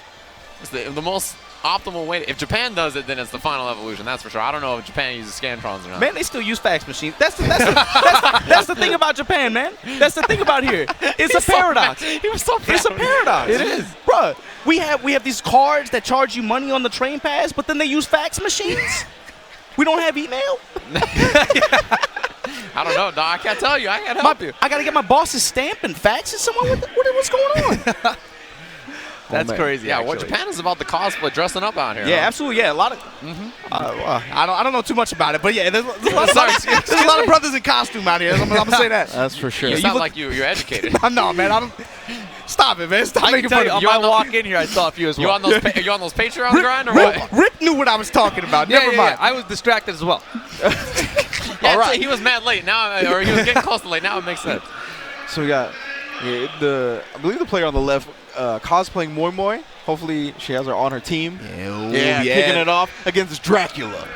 It's the most optimal way. If Japan does it, then it's the final evolution. That's for sure. I don't know if Japan uses Scantrons or not. Man, they still use fax machines. That's the thing about Japan, man. That's the thing about here. It's a paradox. He was so It's a proud. paradox. It is. Bruh, we have these cards that charge you money on the train pass, but then they use fax machines? We don't have email? I don't know, dog. I can't tell you. I can't help you. I got to get my boss's stamp and fax it someone? What's going on? That's man. crazy, Yeah, what actually. Japan is about the cosplay, dressing up out here. Yeah, huh? absolutely. Yeah, a lot of. I don't know too much about it, but yeah, there's a lot of brothers in costume out here. I'm gonna say that. That's for sure. You you sound look- like you're educated. No, man, I don't. Stop it, man. Stop I can making tell fun you, of on You my on the- walk in here, I saw a few as You well. on those you on those Patreon grind or what? Rick knew what I was talking about. Yeah, Never yeah, mind. yeah. I was distracted as well. Yeah, All right. he was mad late. Now, or he was getting close to late. Now it makes sense. So we got I believe the player on the left cosplaying Moi Moi. Hopefully she has her on her team. Yeah, Kicking it off against Dracula.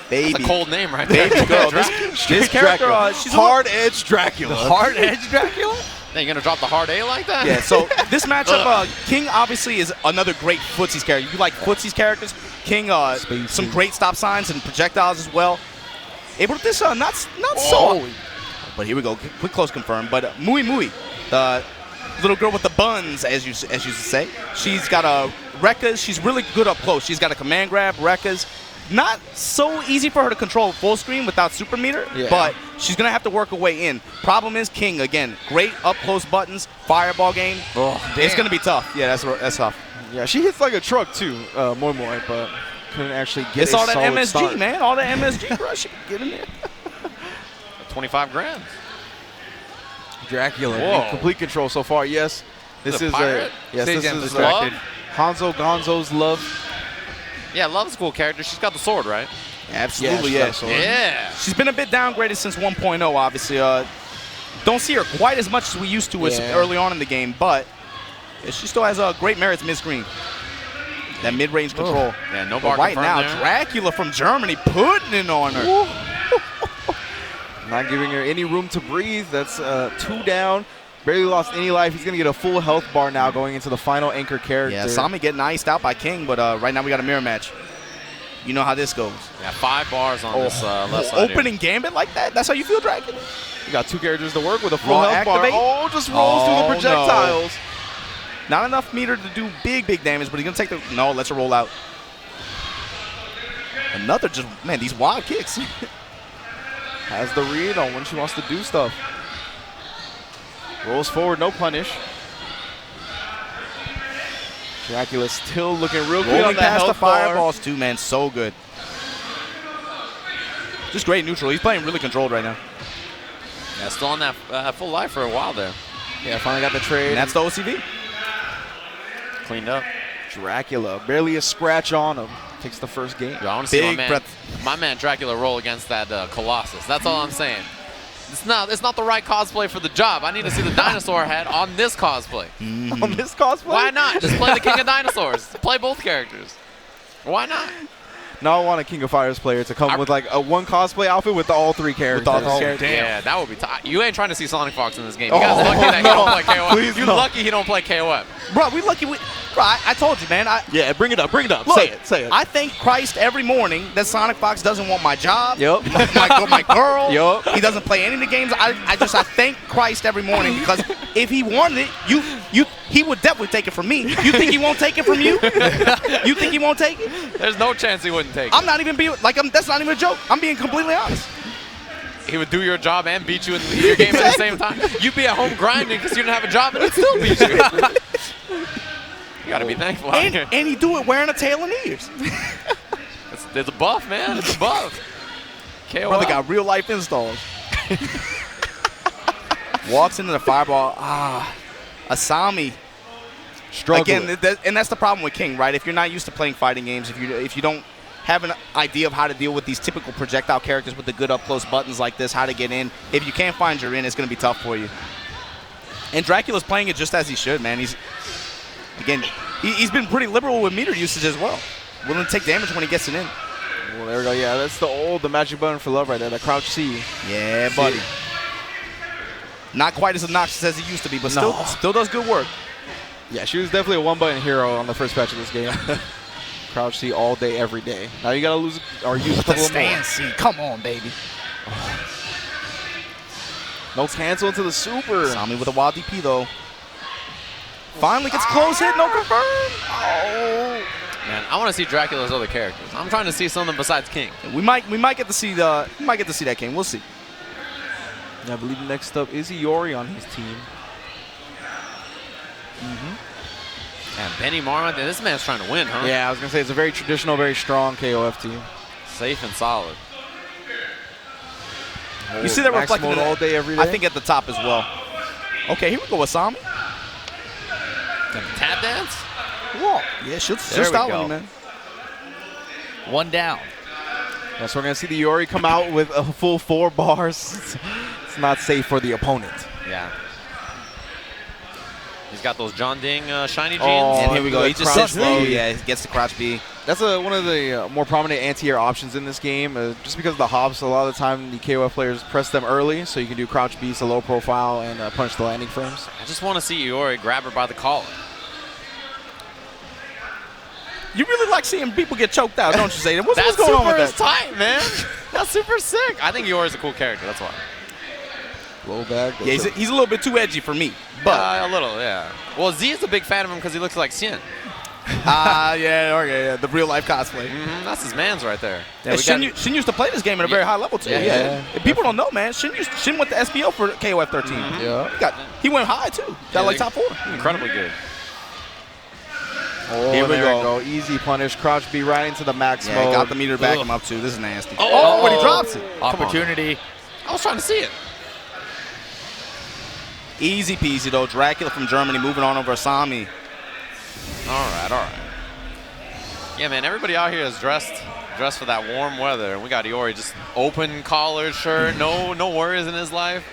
baby. That's a cold name right there. Baby girl. This character, Dracula. she's a Hard Edge Dracula. Hard Edge Dracula? Then you gonna drop the hard A like that? Yeah, so this matchup, King obviously is another great Footsie's character. You like Footsie's characters? King, some great stop signs and projectiles as well. Able to this, not so. But here we go, quick close confirm. But Mui Mui, the little girl with the buns, as you say, she's got a Rekkas. She's really good up close. She's got a command grab, Rekkas. Not so easy for her to control full screen without super meter, Yeah. but she's gonna have to work her way in. Problem is, King again, great up close buttons, fireball game. Oh, It's damn. gonna be tough. Yeah, that's tough. Yeah, she hits like a truck too, Moi Moi, but couldn't actually get It's a all that solid MSG, start. man. All that MSG, bro. She can get in there. 25 grand. Dracula Whoa. in complete control so far. Yes, this a is pirate? yes, Stage this Jam is distracted. Hanzo Gonzo's love. Yeah, Love's a cool character. She's got the sword, right? Absolutely, Yeah, yeah. she's got a sword. Yeah. She's been a bit downgraded since 1.0, obviously. Don't see her quite as much as we used to Yeah. early on in the game, but she still has great merits, Ms. Green. That mid-range control. Yeah, no But bar right confirmed now, there. Dracula from Germany putting it on her. Not giving her any room to breathe. That's 2 down. Barely lost any life. He's going to get a full health bar now going into the final anchor character. Yeah, Sami getting iced out by King, but right now we got a mirror match. You know how this goes. Yeah, 5 bars on this left side. Opening gambit like that? That's how you feel, Dracula? You got 2 characters to work with a full Raw health bar. activate? Oh, just rolls through the Oh, projectiles. Not enough meter to do big damage, but he's going to take the... No, lets her roll out. Another just... Man, these wild kicks. Has the read on when she wants to do stuff. Rolls forward, no punish. Dracula still looking real good on Rolling the past the health bar. fireballs too, man. So good. Just great neutral. He's playing really controlled right now. Yeah, still on that full life for a while there. Yeah, finally got the trade. And that's the OCV. Cleaned up. Dracula. Barely a scratch on him. Takes the first game. Yo, I want to see Big my man Dracula roll against that Colossus. That's all I'm saying. It's not the right cosplay for the job. I need to see the dinosaur head on this cosplay. On this cosplay? Why not? Just play the King of Dinosaurs. Play both characters. Why not? No, I want a King of Fighters player to come with like a 1 cosplay outfit with all 3 characters. all 3 characters. Yeah, that would be tight. You ain't trying to see Sonic Fox in this game. You guys lucky that he don't play KOF. Please You no. lucky he don't play KOF. Bro, we lucky. Bro, I told you, man. Yeah, bring it up. Bring it up. Look, Say it. I thank Christ every morning that Sonic Fox doesn't want my job. Yup. my girl. Yup. He doesn't play any of the games. I thank Christ every morning because if he wanted it, he would definitely take it from me. You think he won't take it from you? You think he won't take it? There's no chance he wouldn't take it. I'm not even being like that's not even a joke. I'm being completely honest. He would do your job and beat you in your game at the same time. You'd be at home grinding because you didn't have a job and he'd still beat you. You gotta be thankful out here. And he do it wearing a tail and ears. It's a buff, man. It's a buff. KO. Brother got real life installs. Walks into the fireball. Asami. Struggling. Again, and that's the problem with King, right? If you're not used to playing fighting games, if you don't have an idea of how to deal with these typical projectile characters with the good up-close buttons like this, how to get in, if you can't find your in, it's going to be tough for you. And Dracula's playing it just as he should, man. He's been pretty liberal with meter usage as well. Willing to take damage when he gets it in. Well, there we go. Yeah, that's the magic button for love right there. The crouch C. Yeah, buddy. Not quite as obnoxious as he used to be, but still does good work. Yeah, she was definitely a 1-button hero on the first patch of this game. Crouch C all day, every day. Now you gotta use a couple more. Stand C. Come on, baby. No cancel into the super. Sami with a wild DP though. Finally gets close hit, no confirm. Oh. Man, I want to see Dracula's other characters. I'm trying to see something besides King. We might get to see that King. We'll see. Yeah, I believe next up is Iori on his team. And Benny Marmot, this man's trying to win, huh? Yeah, I was gonna say it's a very traditional, very strong KOF team. Safe and solid. You see that Max reflected mode in all day, every day. I think at the top as well. Okay, here we go with Sami. Tap dance? Whoa. Yeah, she'll There we style go. on you, man. 1 down. Yeah, so we're gonna see the Iori come out with a full 4 bars. It's not safe for the opponent. Yeah. He's got those John Ding shiny jeans. Oh, And here we go. the He just crouch sits low. B. Yeah, he gets the crouch B. That's one of the more prominent anti-air options in this game. Just because of the hops, a lot of the time the KOF players press them early, so you can do crouch Bs to low profile and punish the landing frames. I just want to see Iori grab her by the collar. You really like seeing people get choked out, don't you, Zayden? What's That going on super with is that? tight, man. That's super sick. I think Iori's a cool character. That's why. Low bag. Yeah, he's a little bit too edgy for me. But A little, yeah. Well, Z is a big fan of him because he looks like Xin. yeah, the real life cosplay. That's his man's right there. And Shin used to play this game at a very high level too. Yeah. And people don't know, man. Shin went to SPO for KOF 13. Yeah. He went high too. Got like top 4. Incredibly good. Oh, Here we there go. Easy punish. Crouch B right into the max Yeah, mode. got the meter back him up too. This is nasty. Oh, but he drops it. Opportunity. I was trying to see it. Easy peasy though. Dracula from Germany moving on over Asami. All right. Yeah, man, everybody out here is dressed for that warm weather. And we got Iori just open collared shirt, no worries in his life.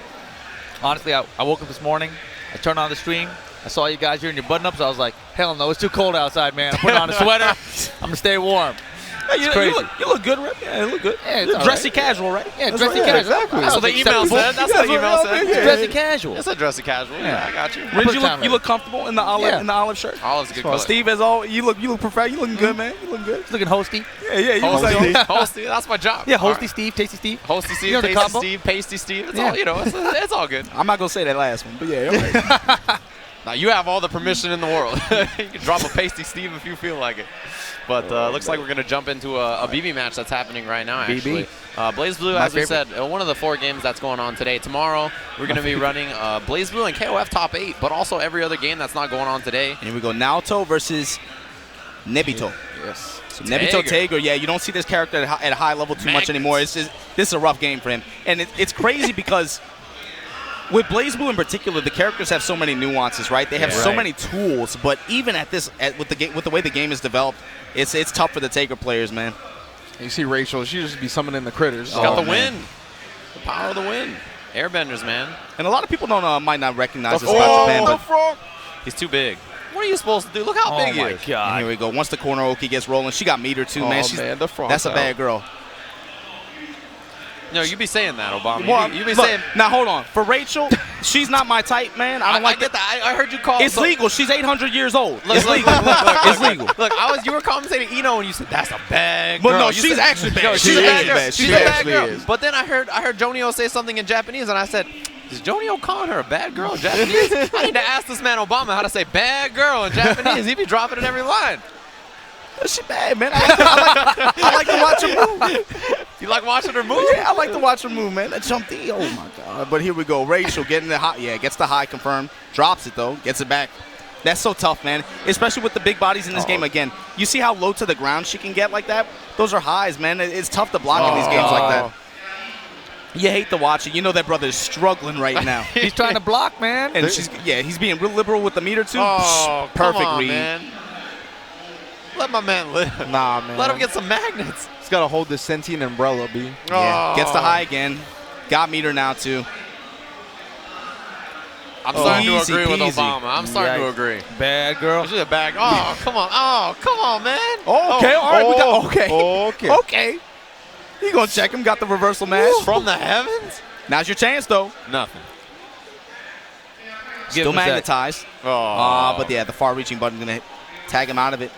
Honestly, I woke up this morning. I turned on the stream. I saw you guys here in your button-ups. I was like, hell no, it's too cold outside, man. I'm putting on a sweater. I'm going to stay warm. Hey, you crazy. look good, Rip. Yeah, you look good. Yeah, it's all Dressy right. casual, right? Yeah, That's dressy right, yeah, casual. exactly. I That's was what the email acceptable. said. That's what the email said. It's dressy casual. It's a dressy casual. Yeah, I got you. Ridge, time you look comfortable in the olive shirt. Olive's a good color. Steve, as all you look professional. You looking good, man. You looking good. He's looking hosty. Yeah. You look like Hosty, that's my job. Yeah, All hosty right. Steve, tasty Steve. Hosty Steve, You know the Tasty combo? Steve, Pasty Steve. It's Yeah. all, it's all good. I'm not gonna say that last one, but yeah. Okay. Now, you have all the permission in the world. You can drop a Pasty Steve if you feel like it. But looks like we're going to jump into a BB match that's happening right now, actually. BlazBlue, as we said, one of the 4 games that's going on today. Tomorrow, we're going to be running BlazBlue and KOF top 8, but also every other game that's not going on today. And here we go. Naoto versus Nebito. Yes. So Nebito Tager, yeah, you don't see this character at a high level too much Magnets. anymore. This is a rough game for him. And it's crazy because with BlazBlue in particular, the characters have so many nuances, right? They have so many tools, but even with the way the game is developed, it's tough for the Taker players, man. You see Rachel, she just be summoning the critters. She's got the wind. The power of the wind. Airbenders, man. And a lot of people might not recognize this about Japan, but frog. He's too big. What are you supposed to do? Look how big he is. and here we go. Once the corner Oki gets rolling, she got meter too, man. The frog. That's a bad girl. No, you be saying that, Obama. Well, You be look, saying. now hold on. For Rachel, she's not my type, man. I don't like get that. I heard you call. It's legal. She's 800 years old. Look, It's legal. It's legal. Look, you were compensating Eno and you said that's a bad But girl. no, You she's said- actually bad. No, She she's a is bad girl. bad. She's She a bad actually girl. is. But then I heard Jonio say something in Japanese and I said, is Jonio calling her a bad girl in Japanese? I need to ask this man Obama how to say bad girl in Japanese. He be dropping it every line. She bad, man. I like to watch her move. You like watching her move? Yeah, I like to watch her move, man. That jumpy. Oh my god. But here we go. Rachel getting the high. Yeah, gets the high confirmed. Drops it though. Gets it back. That's so tough, man. Especially with the big bodies in this game. Again, you see how low to the ground she can get like that? Those are highs, man. It's tough to block in these games like that. You hate to watch it. You know that brother is struggling right now. He's trying to block, man. And he's being real liberal with the meter too. Oh, Perfect come on, read. man. Let my man live. Nah, man. Let him get some magnets. He's got to hold this sentient umbrella, B. Yeah, Oh. gets the high again. Got meter now too. I'm starting to Easy agree with peasy. Obama. I'm starting to Yikes. agree. Bad girl. She's a bag. Oh, come on. Oh, come on, man. Okay, all right. We got, Okay. Okay. You gonna check him? Got the reversal match. From the heavens? Now's your chance though. Nothing. Give Still him a sec. magnetized. Oh. But yeah, the far-reaching button gonna tag him out of it.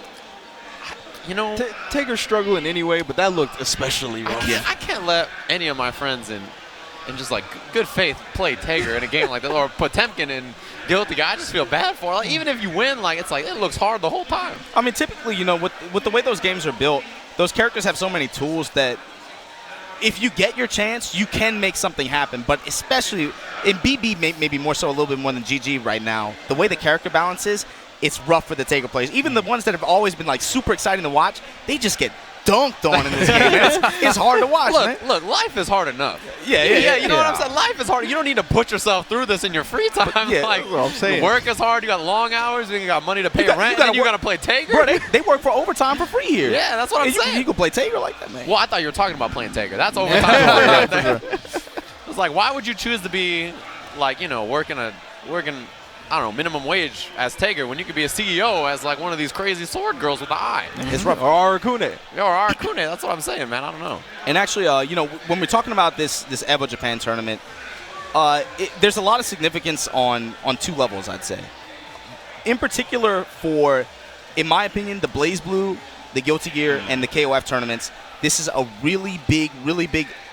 You know, Taker's struggling anyway, but that looked especially rough. I can't let any of my friends in just like good faith play Tager in a game like that, or Potemkin and Guilty Guy. I just feel bad for her. Like, even if you win, like it's like it looks hard the whole time. I mean, typically, you know, with the way those games are built, those characters have so many tools that if you get your chance, you can make something happen. But especially in BB, maybe more so a little bit more than GG right now, the way the character balance is, it's rough for the Taker players. Even the ones that have always been like super exciting to watch, they just get dunked on in this game. It's hard to watch, man. Look, life is hard enough. Yeah. You know what I'm saying? Life is hard. You don't need to put yourself through this in your free time. yeah, like, that's what I'm saying. Work is hard. You got long hours. You got money to pay got- rent. you gotta and you work- got to play Tager. Bro, they work for overtime for free here. Yeah, that's what I'm And saying. You can play Taker like that, man. Well, I thought you were talking about playing Taker. That's overtime. Right there. It's like, why would you choose to be, like, you know, working, I don't know, minimum wage as Tager when you could be a CEO as, like, one of these crazy sword girls with the eye? It's rough. Or Arakune. Or Arakune. That's what I'm saying, man. I don't know. And actually, you know, when we're talking about this EVO Japan tournament, there's a lot of significance on 2 levels, I'd say. In particular for, in my opinion, the BlazBlue, the Guilty Gear, and the KOF tournaments, this is a really big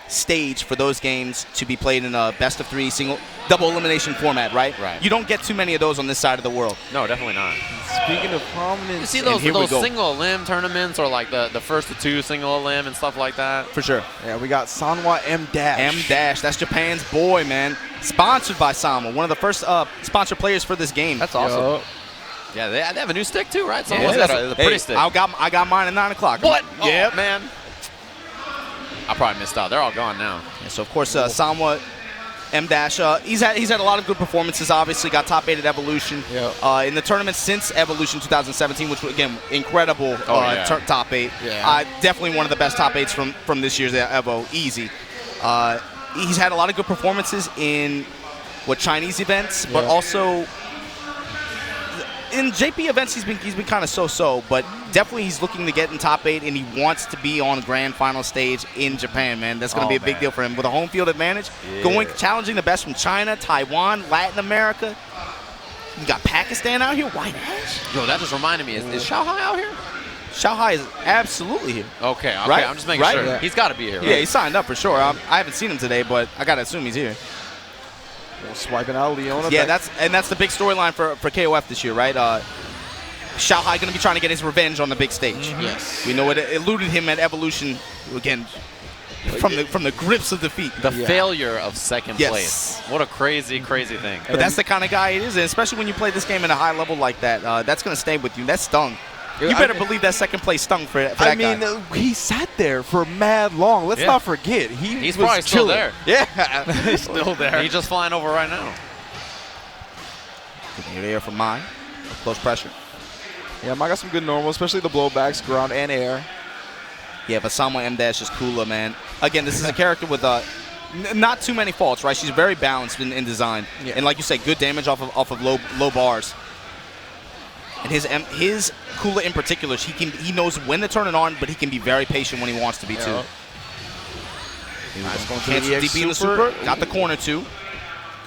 stage for those games to be played in a best-of-3 double elimination format, right? Right. You don't get too many of those on this side of the world. No, definitely not. Speaking of prominence, You see And those here we go. single elim tournaments or, like, the first of 2 single elim and stuff like that? For sure. yeah, we got Sanwa M Dash. M-Dash, that's Japan's boy, man. Sponsored by Sama, one of the first sponsor players for this game. That's awesome. Yup. Yeah, they have a new stick too, right? So Yeah, what's that? The pretty stick. I got mine at 9 o'clock. What? Yeah, Oh, man. I probably missed out. They're all gone now. Yeah, so of course, Samwa M Dash. He's had a lot of good performances. Obviously, got top 8 at Evolution. Yeah. In the tournament since Evolution 2017, which was, again, incredible top 8. Yeah. Definitely one of the best top 8s from this year's Evo. Easy. He's had a lot of good performances in Chinese events, but also in JP events he's been kind of so-so, but definitely he's looking to get in top 8, and he wants to be on the grand final stage in Japan, man. That's going to be a big deal for him with a home field advantage. Challenging the best from China, Taiwan, Latin America. You got Pakistan out here. White Ash. Yo, that just reminded me. Is Xiaohai out here? Xiaohai is absolutely here. Okay. Right? I'm just making sure. Yeah. He's got to be here. Right? Yeah, he signed up for sure. I haven't seen him today, but I got to assume he's here. Swiping out Leona. Yeah, that's the big storyline for KOF this year, right? Xiaohai going to be trying to get his revenge on the big stage. Yes. We know it eluded him at Evolution again from the grips of defeat. The failure of second place. What a crazy, crazy thing. But that's the kind of guy it is, and especially when you play this game at a high level like that. That's going to stay with you. That stung. You better believe that second place stung for that guy. He sat there for mad long. Let's not forget. He's was probably still chilling. there. Yeah. He's still there. He's just flying over right now. Good air from Mai. Close pressure. Yeah, Mai got some good normal, especially the blowbacks, ground and air. Yeah, but Samwa M Dash is cooler, man. Again, this is a character with not too many faults, right? She's very balanced in design, and like you say, good damage off of low bars. And his Kula in particular, he knows when to turn it on, but he can be very patient when he wants to be too. Nice going Cancel DP in the super. Got the corner too.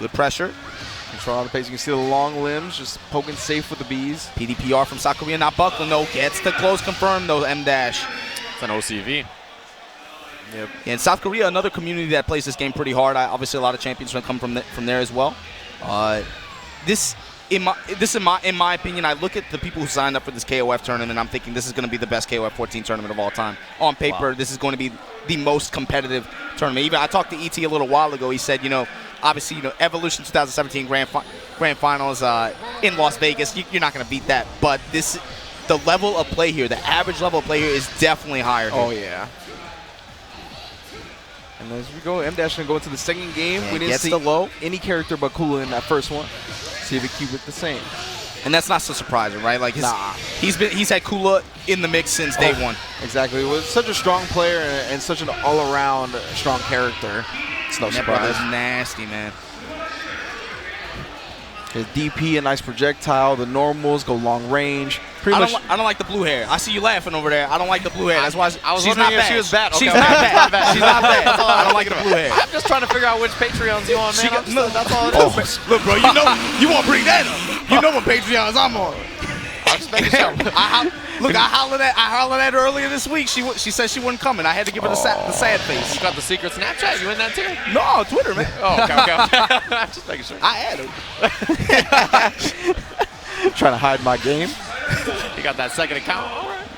Good pressure. Control on the pace. You can see the long limbs just poking safe with the bees. PDPR from Sakuya, not buckling though. Gets the close confirmed though, M Dash. It's an OCV. Yep. In South Korea, another community that plays this game pretty hard. Obviously, a lot of champions come from there as well. In my opinion, I look at the people who signed up for this KOF tournament, and I'm thinking this is going to be the best KOF 14 tournament of all time. On paper, This is going to be the most competitive tournament. Even I talked to ET a little while ago. He said, obviously, Evolution 2017 Grand Finals in Las Vegas, you're not going to beat that. But the level of play here, the average level of play here is definitely higher. Oh, yeah. And as we go, M Dash going to go into the second game. Yeah, we didn't see any character but Kula in that first one. See if we keep it the same. And that's not so surprising, right? Like he's had Kula in the mix since day one. Exactly. He was such a strong player and such an all-around strong character. It's no surprise. Nasty, man. His DP, a nice projectile. The normals go long range. I don't like the blue hair. I see you laughing over there. I don't like the blue hair. That's why I was she's wondering not if she was bad. She's Okay, not okay. bad. She's not bad. I don't like the blue hair. I'm just trying to figure out which Patreons you on, man. That's all it is. Look, bro, you won't bring that up. You know what Patreons I'm on. I'm just making sure. I hollered at her earlier this week. She said she wasn't coming. I had to give her the sad face. You got the secret Snapchat? You in that too? No, Twitter, man. Oh, okay. I'm just making sure. I had her. Trying to hide my game. You got that second account? All right.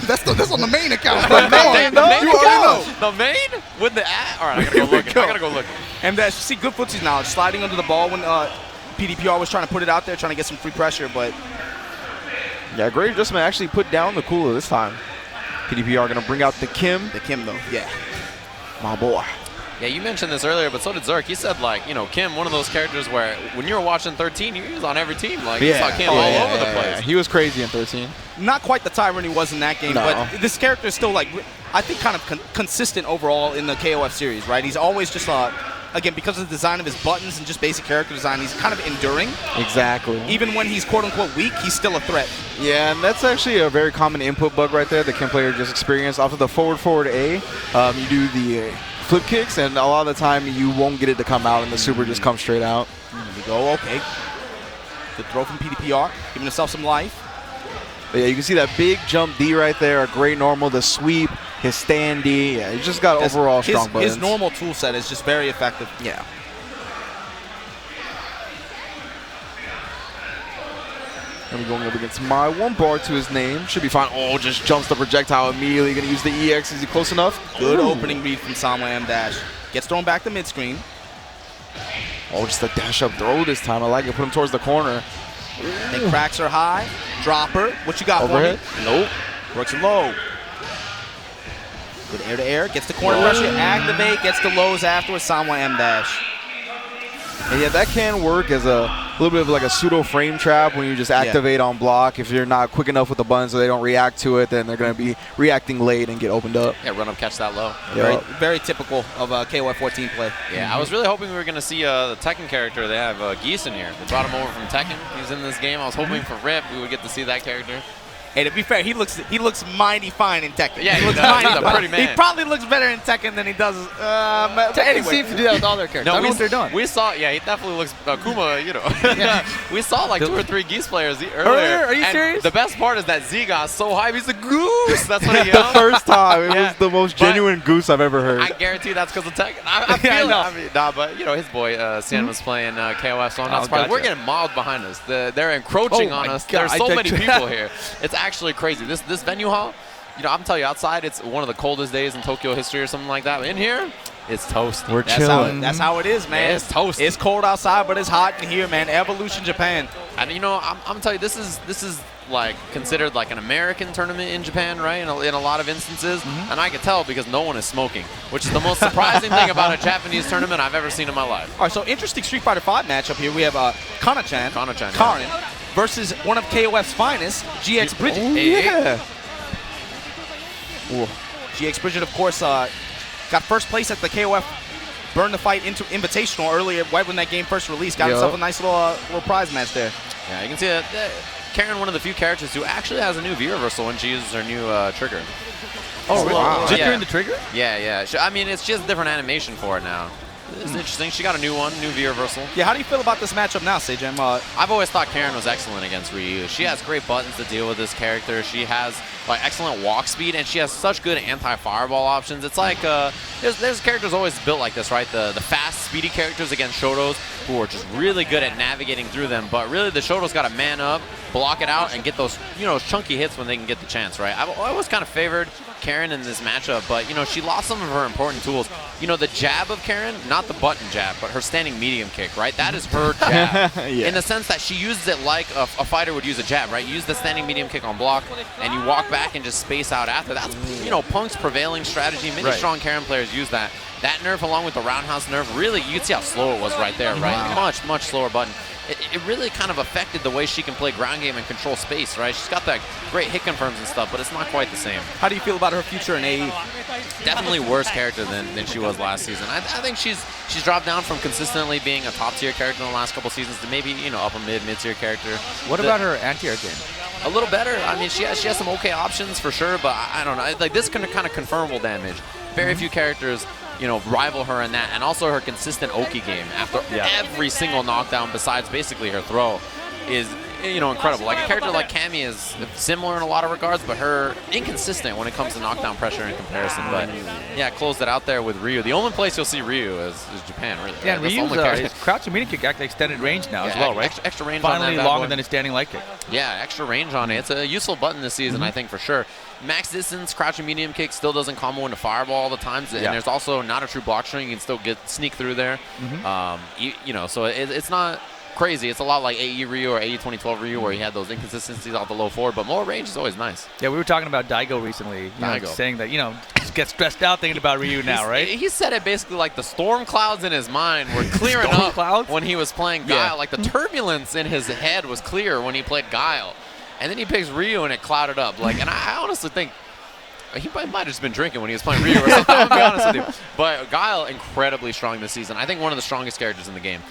That's on the main account. The main You already know. The main? With the ad? All right, I gotta go look. And you see good footsies now, sliding under the ball when PDPR was trying to put it out there, trying to get some free pressure, but yeah, great adjustment. Actually put down the Kula this time. PDPR going to bring out the Kim. The Kim, though, yeah. My boy. Yeah, you mentioned this earlier, but so did Zerk. He said, Kim, one of those characters where when you were watching 13, he was on every team. You saw Kim all over the place. He was crazy in 13. Not quite the tyrant he was in that game, but this character is still, I think, kind of consistent overall in the KOF series, right? He's always just, again, because of the design of his buttons and just basic character design, he's kind of enduring. Exactly. Even when he's quote-unquote weak, he's still a threat. Yeah, and that's actually a very common input bug right there the Kim player just experienced. Off of the forward A, you do the flip kicks, and a lot of the time you won't get it to come out, and the super just comes straight out. There we go, okay. Good throw from PDPR, giving himself some life. But yeah, you can see that big jump D right there, a great normal, the sweep, his stand D. Yeah, he just got overall strong buttons. His normal tool set is just very effective. Yeah. And we're going up against Mai. 1 bar to his name. Should be fine. Oh, just jumps the projectile immediately. Going to use the EX. Is he close enough? Good opening read from Samwa M Dash. Gets thrown back to mid-screen. Oh, just a dash up throw this time. I like it. Put him towards the corner. Then cracks her high. Drop her. What you got Overhead? for me? Nope. Works it low. Good air to air. Gets the corner pressure. Activate. Gets the lows afterwards. Sanwa M dash. And yeah, that can work as a little bit of like a pseudo frame trap when you just activate on block. If you're not quick enough with the buttons so they don't react to it, then they're going to be reacting late and get opened up. Yeah, run up, catch that low. Yep. Very typical of a KOF 14 play. Yeah, I was really hoping we were going to see the Tekken character. They have Geese in here. They brought him over from Tekken. He's in this game. I was hoping for Rip we would get to see that character. Hey, to be fair, he looks mighty fine in Tekken. Yeah, he looks does. mighty He's a fine. pretty man. He probably looks better in Tekken than he does. But Tekken anyway. seems to do that with all their characters. I don't know what they're doing. We saw, yeah, he definitely looks Kuma, you know. We saw like 2 or 3 Geese players earlier. Are you and serious? The best part is that Z got so hype. He's a goose. That's what he The yelled. first time, it Yeah. was the most But genuine goose I've ever heard. I guarantee that's because of Tekken. I feel Yeah, I it. know. I mean, nah, but you know, his boy Sian was playing KOF, so I'm not Oh, surprised. gotcha. We're getting mobbed behind us. They're encroaching Oh on my us. God, There's so I many think- people here. It's actually crazy. This venue hall, you know, I'm telling you, outside it's one of the coldest days in Tokyo history or something like that. But in here, it's toasty. We're That's chilling. how it is, man. Yeah, it's toasty. It's cold outside, but it's hot in here, man. Evolution Japan. And you know, I'm telling you, this is like considered like an American tournament in Japan, right? In a lot of instances, and I can tell because no one is smoking, which is the most surprising thing about a Japanese tournament I've ever seen in my life. All right, so interesting Street Fighter V matchup here. We have Kana-chan, Kana-chan, Karin, versus one of KOF's finest, GX Bridget. Oh, yeah. GX Bridget, of course, got first place at the KOF Burn the Fight into Invitational earlier, right when that game first released. Got himself a nice little prize match there. Yeah, you can see that Karen, one of the few characters who actually has a new V reversal when she uses her new trigger. Oh, really? Wow. Just Yeah. during the trigger? Yeah, yeah. I mean, it's just a different animation for it now. It's interesting. She got a new one, new V reversal. Yeah, how do you feel about this matchup now, Sejam? I've always thought Karen was excellent against Ryu. She has great buttons to deal with this character. She has like excellent walk speed, and she has such good anti-fireball options. It's like there's characters always built like this, right? The fast, speedy characters against Shotos who are just really good at navigating through them. But really, the Shotos got to man up, block it out, and get those chunky hits when they can get the chance, right? I've always kind of favored Karen in this matchup, but she lost some of her important tools. The jab of Karen, not the button jab, but her standing medium kick, right? That is her jab. Yeah. In the sense that she uses it like a fighter would use a jab, right? You use the standing medium kick on block, and you walk back and just space out after. That's Punk's prevailing strategy. Many strong Karen players use that. That nerf, along with the roundhouse nerf, really, you can see how slow it was right there, right? Wow. Much slower button. It really kind of affected the way she can play ground game and control space, right? She's got that great hit confirms and stuff, but it's not quite the same. How do you feel about her future in AE? Definitely worse character than she was last season. I think she's dropped down from consistently being a top tier character in the last couple seasons to maybe upper mid tier character. What about her anti-air game? A little better. I mean, she has some okay options for sure, but I don't know. Like this kind of confirmable damage. Very few characters rival her in that, and also her consistent Oki game after every single knockdown besides basically her throw is incredible. Like a character like Cammy is similar in a lot of regards, but her inconsistent when it comes to knockdown pressure in comparison. But yeah, closed it out there with Ryu. The only place you'll see Ryu is Japan, really. Yeah, right? and Ryu's his crouch and medium kick actually extended range now as well, right? Extra range on Finally that bad longer boy. than his standing light kick. Yeah, extra range on it. It's a useful button this season, I think, for sure. Max distance, crouch and medium kick still doesn't combo into fireball all the time, and there's also not a true block string. You can still sneak through there. So it's not crazy. It's a lot like AE Ryu or AE 2012 Ryu, where he had those inconsistencies off the low forward, but more range is always nice. Yeah, we were talking about Daigo recently, saying that, just get stressed out thinking about Ryu now, right? He said it basically like the storm clouds in his mind were clearing up when he was playing Guile. Yeah. Like the turbulence in his head was clear when he played Guile. And then he picks Ryu and it clouded up. And I honestly think he might have just been drinking when he was playing Ryu or something. I'm gonna be honest with you. But Guile, incredibly strong this season. I think one of the strongest characters in the game.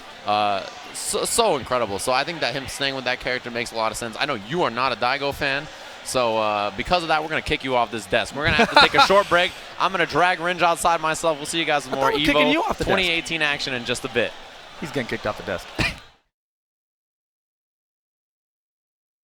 So incredible. So I think that him staying with that character makes a lot of sense. I know you are not a Daigo fan. So because of that, we're going to kick you off this desk. We're going to have to take a short break. I'm going to drag Ringe outside myself. We'll see you guys with more kicking you EVO off the desk. 2018 action in just a bit. He's getting kicked off the desk.